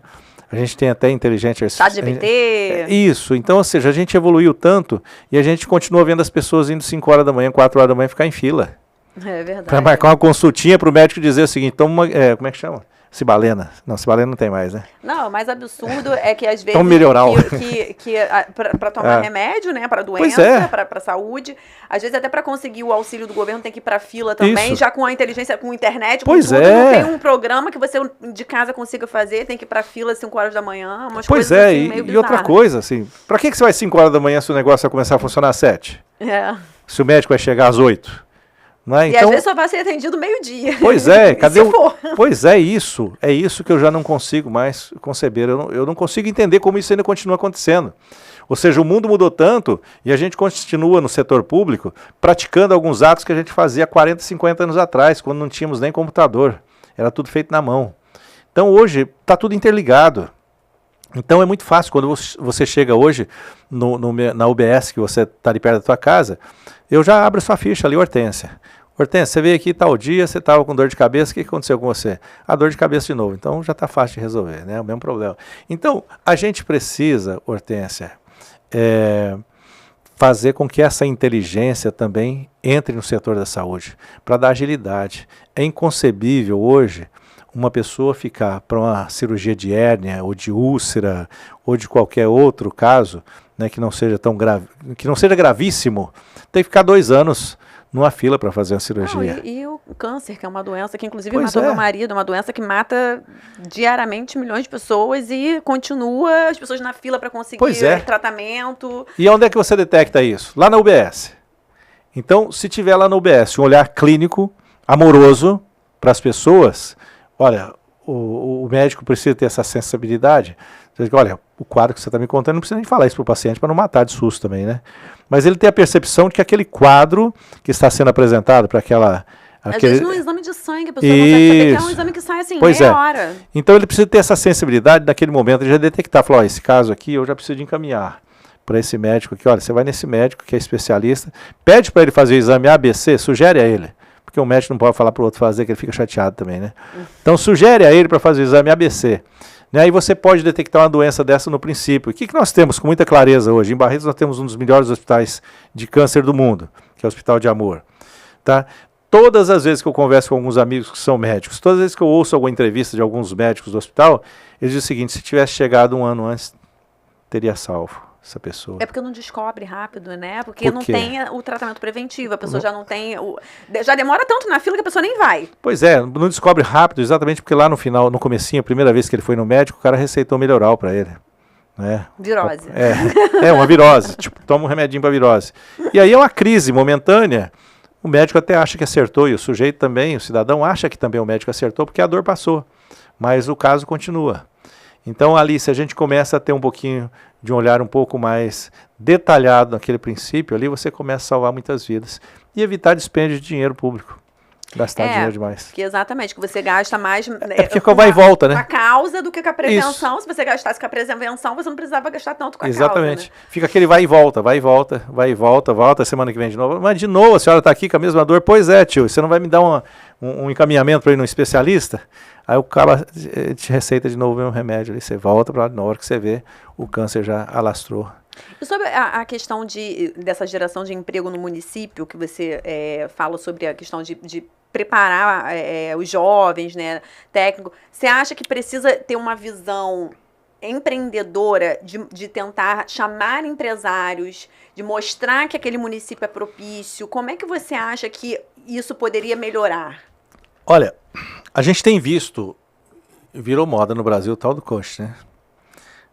A gente tem até inteligência artificial. ChatGPT. Isso. Então, ou seja, a gente evoluiu tanto e a gente continua vendo as pessoas indo 5 horas da manhã, 4 horas da manhã ficar em fila. É verdade. Para marcar uma consultinha para o médico dizer o seguinte, toma, como é que chama? Cibalena. Não, Cibalena não tem mais, né? Não, o mais absurdo é que às vezes então, melhorar para tomar remédio, né, para doença, para saúde, às vezes até para conseguir o auxílio do governo tem que ir para fila também, já com a inteligência, com a internet, com tudo, não tem um programa que você de casa consiga fazer, tem que ir para fila às 5 horas da manhã, umas coisas assim, meio bizarras. E outra coisa, assim, para que você vai às 5 horas da manhã se o negócio vai começar a funcionar às 7? Se o médico vai chegar às 8? Né? E então, às vezes só vai ser atendido meio-dia. Pois é, cadê o... Pois é isso que eu já não consigo mais conceber. Eu não consigo entender como isso ainda continua acontecendo. Ou seja, o mundo mudou tanto e a gente continua no setor público praticando alguns atos que a gente fazia 40, 50 anos atrás, quando não tínhamos nem computador. Era tudo feito na mão. Então hoje está tudo interligado. Então é muito fácil, quando você chega hoje na UBS, que você está ali perto da tua casa, eu já abro sua ficha ali, Hortência. Hortência, você veio aqui tal dia, você estava com dor de cabeça, o que aconteceu com você? A dor de cabeça de novo, então já está fácil de resolver, né? O mesmo problema. Então, a gente precisa, Hortência, fazer com que essa inteligência também entre no setor da saúde, para dar agilidade. É inconcebível hoje uma pessoa ficar para uma cirurgia de hérnia, ou de úlcera, ou de qualquer outro caso, né, que não seja tão grave, que não seja gravíssimo, tem que ficar 2 anos numa fila para fazer uma cirurgia. Não, e o câncer, que é uma doença que inclusive Pois matou é. meu marido, uma doença que mata diariamente milhões de pessoas e continua as pessoas na fila para conseguir Pois é. tratamento. E onde é que você detecta isso? Lá na UBS. Então, se tiver lá na UBS um olhar clínico, amoroso para as pessoas, olha, o médico precisa ter essa sensibilidade. Olha, o quadro que você está me contando, não precisa nem falar isso para o paciente para não matar de susto também, né? Mas ele tem a percepção de que aquele quadro que está sendo apresentado para aquela... Às vezes no exame de sangue a pessoa consegue saber que é um exame que sai assim, pois meia hora. Então ele precisa ter essa sensibilidade naquele momento, ele já detectar, falar, esse caso aqui eu já preciso de encaminhar para esse médico aqui, olha, você vai nesse médico que é especialista, pede para ele fazer o exame ABC, sugere a ele, porque o médico não pode falar para o outro fazer, que ele fica chateado também, né? Então sugere a ele para fazer o exame ABC. Né? Aí você pode detectar uma doença dessa no princípio. O que nós temos com muita clareza hoje? Em Barretos nós temos um dos melhores hospitais de câncer do mundo, que é o Hospital de Amor. Tá? Todas as vezes que eu converso com alguns amigos que são médicos, todas as vezes que eu ouço alguma entrevista de alguns médicos do hospital, eles dizem o seguinte, se tivesse chegado um ano antes, teria salvo essa pessoa. É porque não descobre rápido, né? Porque não tem o tratamento preventivo, a pessoa já não tem... Já demora tanto na fila que a pessoa nem vai. Pois é, não descobre rápido, exatamente porque lá no final, no comecinho, a primeira vez que ele foi no médico, o cara receitou Melhoral para ele. Né? Virose. Uma virose, tipo, toma um remedinho para virose. E aí é uma crise momentânea, o médico até acha que acertou, e o sujeito também, o cidadão acha que também o médico acertou, porque a dor passou, mas o caso continua. Então ali, se a gente começa a ter um pouquinho de um olhar um pouco mais detalhado naquele princípio, ali você começa a salvar muitas vidas e evitar dispêndio de dinheiro público. Gastar dinheiro demais. Que exatamente, que você gasta mais porque vai e volta, né? Com a causa do que com a prevenção. Isso. Se você gastasse com a prevenção, você não precisava gastar tanto com a causa. Exatamente. Né? Fica aquele vai e volta, vai e volta, vai e volta, volta, semana que vem de novo. Mas de novo a senhora está aqui com a mesma dor. Pois é, tio, você não vai me dar um encaminhamento para ir num especialista? Aí o cara te receita de novo um remédio, ali você volta para lá, na hora que você vê, o câncer já alastrou. E sobre a questão dessa geração de emprego no município, que você fala sobre a questão de preparar os jovens, né, técnico, você acha que precisa ter uma visão empreendedora de tentar chamar empresários, de mostrar que aquele município é propício? Como é que você acha que isso poderia melhorar? Olha, a gente tem visto, virou moda no Brasil o tal do coach, né?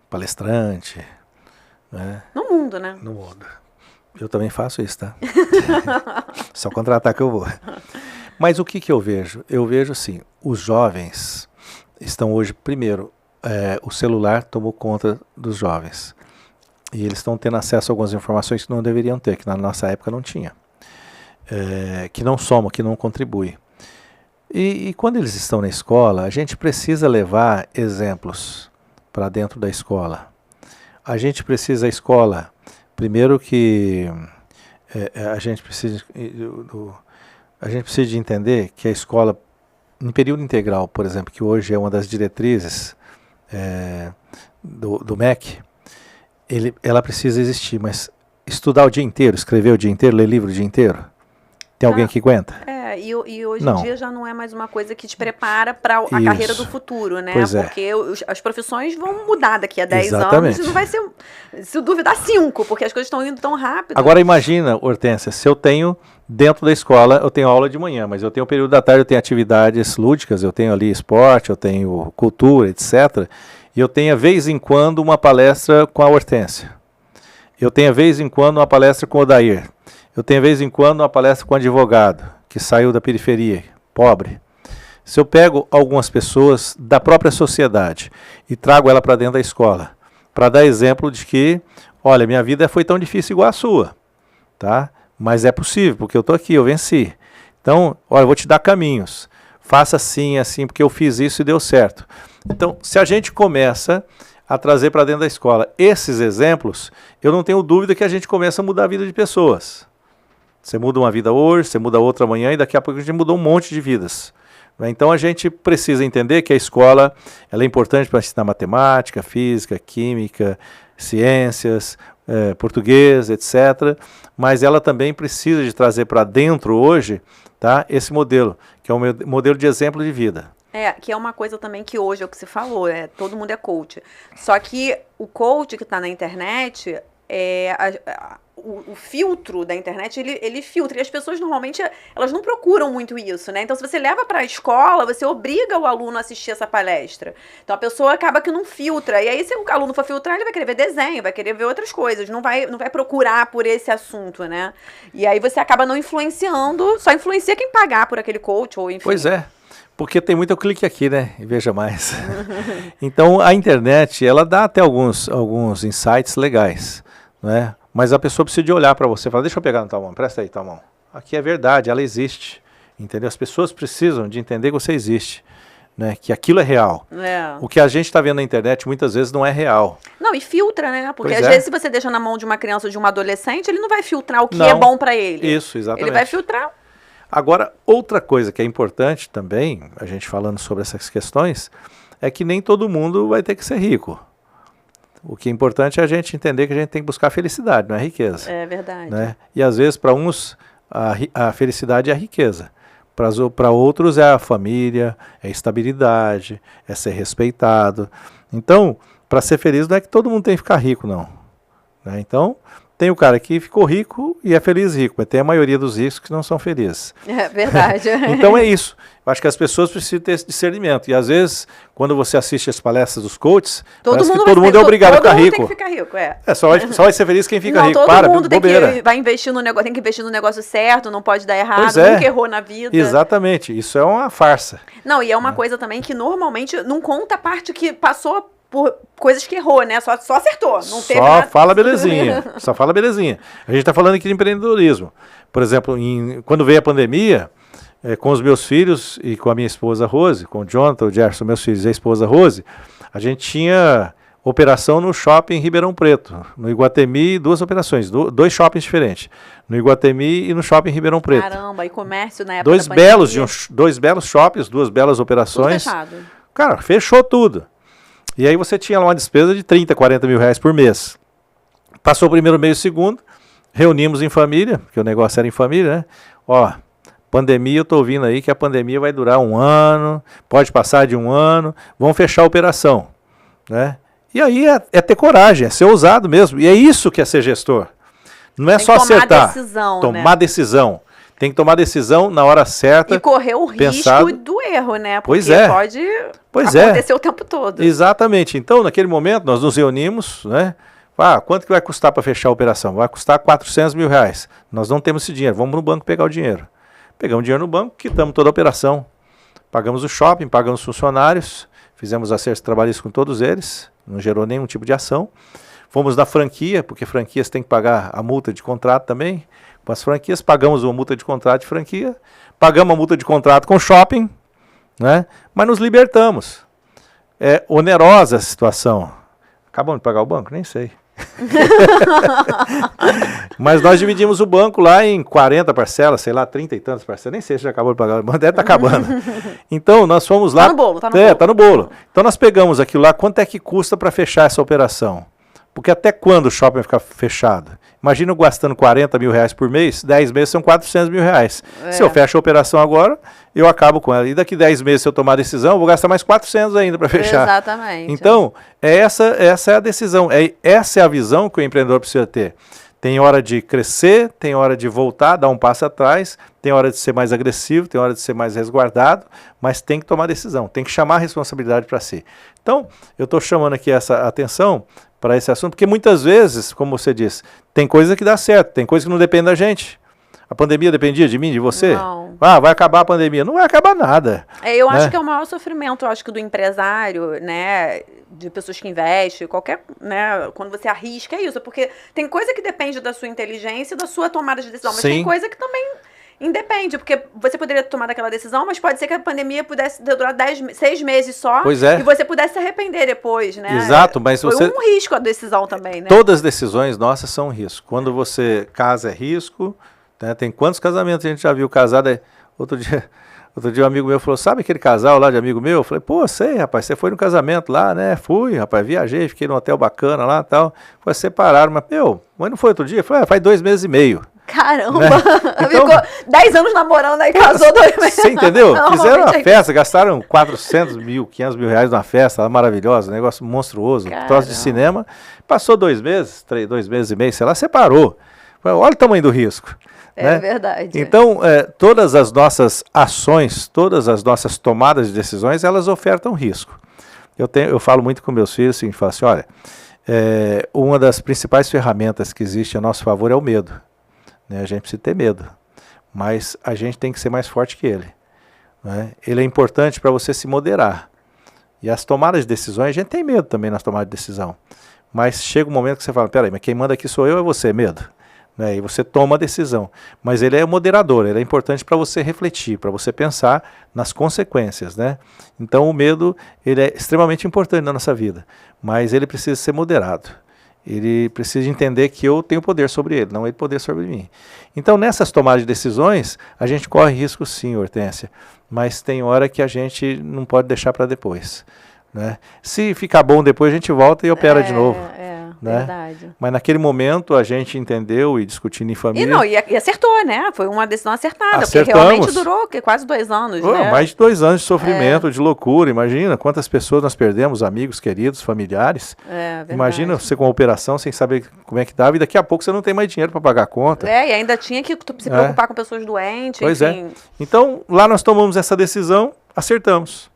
Palestrante, né? No mundo, né? No mundo. Eu também faço isso, tá? Só contratar que eu vou. Mas o que eu vejo? Eu vejo assim, os jovens estão hoje, primeiro, o celular tomou conta dos jovens. E eles estão tendo acesso a algumas informações que não deveriam ter, que na nossa época não tinha. Que não soma, que não contribui. E quando eles estão na escola, a gente precisa levar exemplos para dentro da escola. A gente precisa, a escola, primeiro que a gente precisa de entender que a escola, em período integral, por exemplo, que hoje é uma das diretrizes do MEC, ela precisa existir, mas estudar o dia inteiro, escrever o dia inteiro, ler livro o dia inteiro, tem alguém que aguenta? E hoje em dia já não é mais uma coisa que te prepara para a carreira do futuro, né? Pois porque as profissões vão mudar daqui a 10 Exatamente. anos e não vai ser, se duvidar, 5, porque as coisas estão indo tão rápido. Agora imagina, Hortência, se eu tenho dentro da escola, eu tenho aula de manhã, mas eu tenho o período da tarde, eu tenho atividades lúdicas, eu tenho ali esporte, eu tenho cultura, etc. E eu tenho, de vez em quando, uma palestra com a Hortência. Eu tenho, de vez em quando, uma palestra com o Odair. Eu tenho, de vez em quando, uma palestra com um advogado, que saiu da periferia, pobre. Se eu pego algumas pessoas da própria sociedade e trago ela para dentro da escola, para dar exemplo de que, olha, minha vida foi tão difícil igual a sua, tá? Mas é possível, porque eu estou aqui, eu venci. Então, olha, eu vou te dar caminhos. Faça assim, assim, porque eu fiz isso e deu certo. Então, se a gente começa a trazer para dentro da escola esses exemplos, eu não tenho dúvida que a gente começa a mudar a vida de pessoas. Você muda uma vida hoje, você muda outra amanhã e daqui a pouco a gente mudou um monte de vidas. Então a gente precisa entender que a escola ela é importante para ensinar matemática, física, química, ciências, português, etc. Mas ela também precisa de trazer para dentro hoje, tá, esse modelo, que é um modelo de exemplo de vida. Que é uma coisa também que hoje é o que se falou, todo mundo é coach. Só que o coach que está na internet, o filtro da internet, ele filtra. E as pessoas, normalmente, elas não procuram muito isso, né? Então, se você leva para a escola, você obriga o aluno a assistir essa palestra. Então, a pessoa acaba que não filtra. E aí, se o aluno for filtrar, ele vai querer ver desenho, vai querer ver outras coisas. Não vai procurar por esse assunto, né? E aí, você acaba não influenciando, só influencia quem pagar por aquele coach, ou enfim. Pois é. Porque tem muito clique aqui, né? E veja mais. Então, a internet, ela dá até alguns insights legais, né? Mas a pessoa precisa de olhar para você e falar, deixa eu pegar na tua mão, presta aí tua mão. Aqui é verdade, ela existe, entendeu? As pessoas precisam de entender que você existe, né? Que aquilo é real. O que a gente está vendo na internet muitas vezes não é real. Não, e filtra, né? Porque às vezes se você deixa na mão de uma criança ou de um adolescente, ele não vai filtrar o que é bom para ele. Isso, exatamente. Ele vai filtrar. Agora, outra coisa que é importante também, a gente falando sobre essas questões, é que nem todo mundo vai ter que ser rico. O que é importante é a gente entender que a gente tem que buscar felicidade, não é riqueza. É verdade. Né? E às vezes para uns a felicidade é a riqueza. Para outros é a família, é a estabilidade, é ser respeitado. Então, para ser feliz não é que todo mundo tem que ficar rico, não. Né? Então, tem o cara que ficou rico e é feliz rico, mas tem a maioria dos ricos que não são felizes. É verdade. Então é isso. Eu acho que as pessoas precisam ter esse discernimento. E às vezes, quando você assiste as palestras dos coaches, parece que todo mundo é obrigado a ficar rico. Todo mundo tem que ficar rico, só vai ser feliz quem fica rico. Todo mundo vai investir no negócio, tem que investir no negócio certo, não pode dar errado, nunca errou na vida. Exatamente. Isso é uma farsa. Não, e é uma coisa também que normalmente não conta a parte que passou por coisas que errou, né? Só acertou. Não teve nada. Fala belezinha. Só fala belezinha. A gente está falando aqui de empreendedorismo. Por exemplo, quando veio a pandemia, com os meus filhos e com a minha esposa Rose, com o Jonathan, o Gerson, meus filhos e a esposa Rose, a gente tinha operação no shopping em Ribeirão Preto. No Iguatemi, 2 operações, 2 shoppings diferentes. No Iguatemi e no shopping em Ribeirão Preto. Caramba, e comércio na época da pandemia. 2 belos shoppings, 2 belas operações. Tudo fechado. Cara, fechou tudo. E aí você tinha lá uma despesa de 30, 40 mil reais por mês. Passou o primeiro mês e o segundo, reunimos em família, porque o negócio era em família, né? Ó, pandemia, eu tô ouvindo aí que a pandemia vai durar 1 ano, pode passar de 1 ano, vamos fechar a operação, né? E aí é ter coragem, é ser ousado mesmo. E é isso que é ser gestor. Não é só acertar, tomar decisão. Tem que tomar decisão na hora certa. E correr o risco do erro, né? Porque pode acontecer o tempo todo. Exatamente. Então, naquele momento, nós nos reunimos, né? Quanto que vai custar para fechar a operação? Vai custar 400 mil reais. Nós não temos esse dinheiro. Vamos no banco pegar o dinheiro. Pegamos o dinheiro no banco, quitamos toda a operação. Pagamos o shopping, pagamos os funcionários, fizemos acertos trabalhistas com todos eles. Não gerou nenhum tipo de ação. Fomos na franquia, porque franquias tem que pagar a multa de contrato também. Com as franquias, pagamos uma multa de contrato de franquia, pagamos a multa de contrato com o shopping, né? Mas nos libertamos. É onerosa a situação. Acabamos de pagar o banco? Nem sei. Mas nós dividimos o banco lá em 40 parcelas, sei lá, 30 e tantas parcelas. Nem sei se já acabou de pagar, mas deve estar acabando. Então nós fomos lá. Tá no bolo, tá no bolo. Então nós pegamos aquilo lá, quanto é que custa para fechar essa operação? Porque até quando o shopping vai ficar fechado? Imagina eu gastando 40 mil reais por mês, 10 meses são 400 mil reais. Se eu fecho a operação agora, eu acabo com ela. E daqui 10 meses, se eu tomar a decisão, eu vou gastar mais 400 ainda para fechar. Exatamente. Então, essa é a decisão. Essa é a visão que o empreendedor precisa ter. Tem hora de crescer, tem hora de voltar, dar um passo atrás, tem hora de ser mais agressivo, tem hora de ser mais resguardado, mas tem que tomar decisão, tem que chamar a responsabilidade para si. Então, eu estou chamando aqui essa atenção para esse assunto, porque muitas vezes, como você disse, tem coisa que dá certo, tem coisa que não depende da gente. A pandemia dependia de mim, de você? Não. Vai acabar a pandemia. Não vai acabar nada. Eu acho que é o maior sofrimento, eu acho que do empresário, né, de pessoas que investem, qualquer, né, quando você arrisca, é isso, porque tem coisa que depende da sua inteligência e da sua tomada de decisão, mas tem coisa que também independe, porque você poderia tomar aquela decisão, mas pode ser que a pandemia pudesse durar 6 meses só, e você pudesse se arrepender depois, né? Exato, mas foi um risco a decisão também, né? Todas as decisões nossas são um risco. Quando você casa é risco, né? Tem quantos casamentos a gente já viu casado? Outro dia um amigo meu falou, sabe aquele casal lá de amigo meu? Eu falei, pô, sei, rapaz, você foi no casamento lá, né? Fui, rapaz, viajei, fiquei num hotel bacana lá e tal. Foi separaram, mas não foi outro dia? Eu falei, faz 2 meses e meio. Caramba! Né? Então, ficou 10 anos namorando, aí casou 2 meses. você entendeu? Fizeram uma Normalmente festa, gastaram 400 mil, 500 mil reais numa festa maravilhosa, um negócio monstruoso, troço de cinema. Passou 2 meses, 2 meses e meio, sei lá, separou. Olha o tamanho do risco. É né? verdade. Então, todas as nossas ações, todas as nossas tomadas de decisões, elas ofertam risco. Eu falo muito com meus filhos assim, falo assim, olha, uma das principais ferramentas que existe a nosso favor é o medo. Né? A gente precisa ter medo, mas a gente tem que ser mais forte que ele. Né? Ele é importante para você se moderar. E as tomadas de decisões, a gente tem medo também nas tomadas de decisão. Mas chega um momento que você fala, peraí, mas quem manda aqui sou eu ou é você, medo? Né? E você toma a decisão. Mas ele é o moderador, ele é importante para você refletir, para você pensar nas consequências. Né? Então o medo ele é extremamente importante na nossa vida, mas ele precisa ser moderado. Ele precisa entender que eu tenho poder sobre ele, não ele poder sobre mim. Então nessas tomadas de decisões, a gente corre risco sim, Hortência, mas tem hora que a gente não pode deixar para depois. Né? Se ficar bom depois, a gente volta e opera de novo. Né? Verdade. Mas naquele momento a gente entendeu e discutindo em família. E acertou, né? Foi uma decisão acertada, Acertamos. porque realmente durou quase 2 anos. Né? Mais de 2 anos de sofrimento, de loucura. Imagina quantas pessoas nós perdemos, amigos, queridos, familiares. Imagina você com uma operação sem saber como é que dava, e daqui a pouco você não tem mais dinheiro para pagar a conta. E ainda tinha que se preocupar com pessoas doentes. Pois enfim. Então, lá nós tomamos essa decisão, acertamos.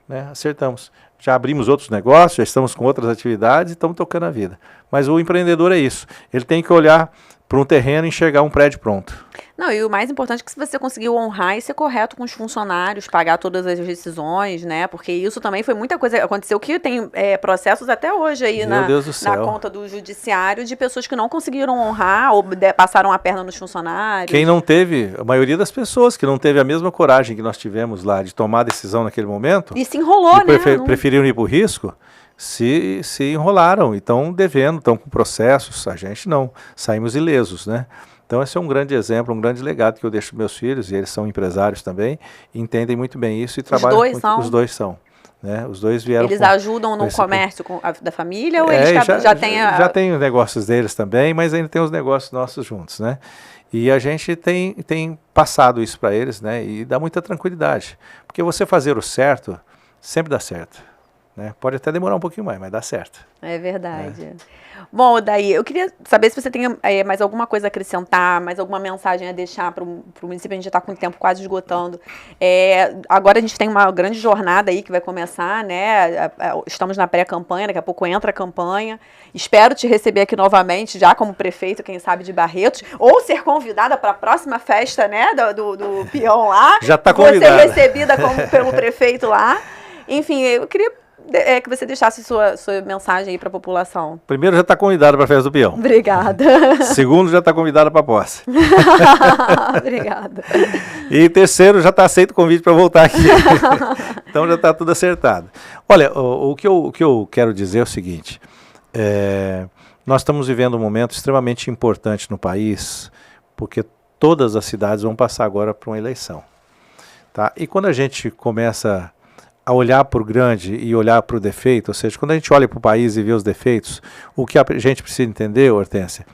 Né? Acertamos. Já abrimos outros negócios, já estamos com outras atividades e estamos tocando a vida. Mas o empreendedor é isso. Ele tem que olhar para um terreno e enxergar um prédio pronto. Não, e o mais importante é que se você conseguiu honrar e ser correto com os funcionários, pagar todas as decisões, né? Porque isso também foi muita coisa. Aconteceu que tem processos até hoje aí na conta do judiciário de pessoas que não conseguiram honrar ou passaram a perna nos funcionários. Quem não teve, a maioria das pessoas que não teve a mesma coragem que nós tivemos lá de tomar a decisão naquele momento. E se enrolou, né? Preferiram ir para o risco. Se enrolaram e estão devendo, estão com processos, a gente não, saímos ilesos, né? Então esse é um grande exemplo, um grande legado que eu deixo para meus filhos, e eles são empresários também, entendem muito bem isso e trabalham muito. Os dois são. Né? Os dois vieram. Eles ajudam no comércio da família ou eles já têm Já tem os negócios deles também, mas ainda tem os negócios nossos juntos, né? E a gente tem passado isso para eles, né? E dá muita tranquilidade, porque você fazer o certo sempre dá certo. Né? Pode até demorar um pouquinho mais, mas dá certo. É verdade. Bom, Odair, eu queria saber se você tem mais alguma coisa a acrescentar, mais alguma mensagem a deixar para o município. A gente já está com o tempo quase esgotando. Agora a gente tem uma grande jornada aí que vai começar, né? Estamos na pré-campanha, daqui a pouco entra a campanha. Espero te receber aqui novamente, já como prefeito, quem sabe, de Barretos, ou ser convidada para a próxima festa, né, do peão lá. Já está convidada. Ser recebida pelo prefeito lá. Enfim, eu queria que você deixasse sua mensagem aí para a população. Primeiro, já está convidado para a festa do peão. Obrigada. Segundo, já está convidado para a posse. Obrigada. E terceiro, já está aceito o convite para voltar aqui. Então já está tudo acertado. Olha, o que eu quero dizer é o seguinte, nós estamos vivendo um momento extremamente importante no país, porque todas as cidades vão passar agora para uma eleição. Tá? E quando a gente começa a olhar para o grande e olhar para o defeito, ou seja, quando a gente olha para o país e vê os defeitos, o que a gente precisa entender, Hortência,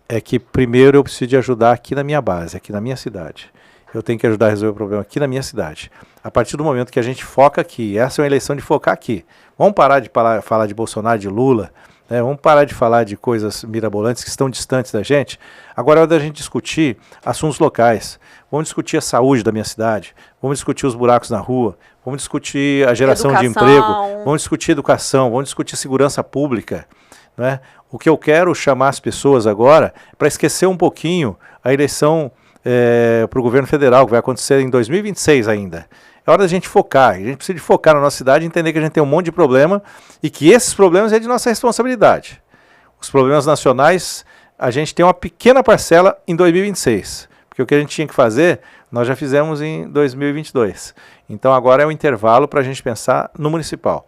é que primeiro eu preciso de ajudar aqui na minha base, aqui na minha cidade. Eu tenho que ajudar a resolver o problema aqui na minha cidade. A partir do momento que a gente foca aqui, essa é uma eleição de focar aqui. Vamos parar de falar de Bolsonaro, de Lula, né? Vamos parar de falar de coisas mirabolantes que estão distantes da gente. Agora é hora da gente discutir assuntos locais. Vamos discutir a saúde da minha cidade, vamos discutir os buracos na rua, vamos discutir a geração de emprego, vamos discutir educação, vamos discutir segurança pública. Né? O que eu quero chamar as pessoas agora é para esquecer um pouquinho a eleição para o governo federal, que vai acontecer em 2026 ainda. É hora da gente focar, a gente precisa de focar na nossa cidade e entender que a gente tem um monte de problema e que esses problemas é de nossa responsabilidade. Os problemas nacionais, a gente tem uma pequena parcela em 2026. Porque o que a gente tinha que fazer, nós já fizemos em 2022. Então agora é o intervalo para a gente pensar no municipal,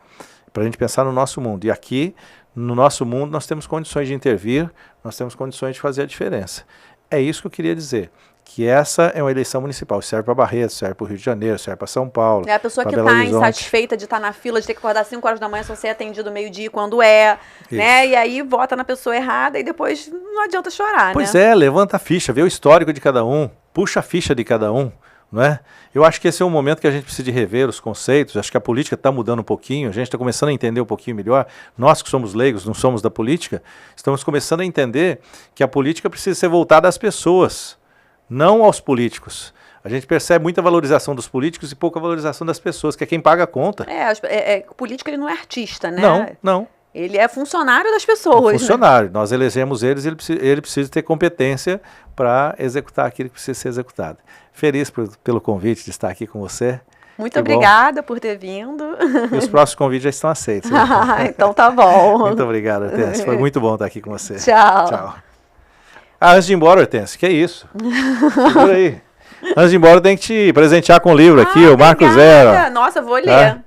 para a gente pensar no nosso mundo. E aqui, no nosso mundo, nós temos condições de intervir, nós temos condições de fazer a diferença. é isso que eu queria dizer. Que essa é uma eleição municipal, serve para Barretos, serve para o Rio de Janeiro, serve para São Paulo. É a pessoa que está insatisfeita de estar na fila, de ter que acordar 5 horas da manhã, só ser atendido meio-dia quando é, né? E aí vota na pessoa errada e depois não adianta chorar, pois né? Pois é, levanta a ficha, vê o histórico de cada um, puxa a ficha de cada um, não é? Eu acho que esse é um momento que a gente precisa de rever os conceitos, acho que a política está mudando um pouquinho, a gente está começando a entender um pouquinho melhor, nós que somos leigos, não somos da política, estamos começando a entender que a política precisa ser voltada às pessoas, não aos políticos. A gente percebe muita valorização dos políticos e pouca valorização das pessoas, que é quem paga a conta. O político ele não é artista, né? Não. Ele é funcionário das pessoas. Funcionário. Né? Nós elegemos eles e ele precisa ter competência para executar aquilo que precisa ser executado. Feliz pelo convite de estar aqui com você. Muito obrigada por ter vindo. E os próximos convites já estão aceitos. Então tá bom. Muito obrigado, Hortência. Foi muito bom estar aqui com você. Tchau. Antes de ir embora, Hortência, que é isso? Segura aí. Antes de ir embora, tem que te presentear com o livro aqui, o Marco Zero. Nossa, vou ler.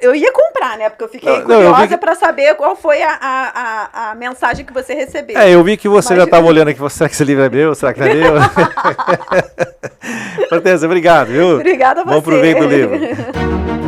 Eu ia comprar, né? Porque eu fiquei curiosa para saber qual foi a mensagem que você recebeu. Eu vi que você já estava olhando aqui. Será que esse livro é meu? Será que não é meu? Hortência, obrigado, viu? Obrigada a você. Bom proveito do livro.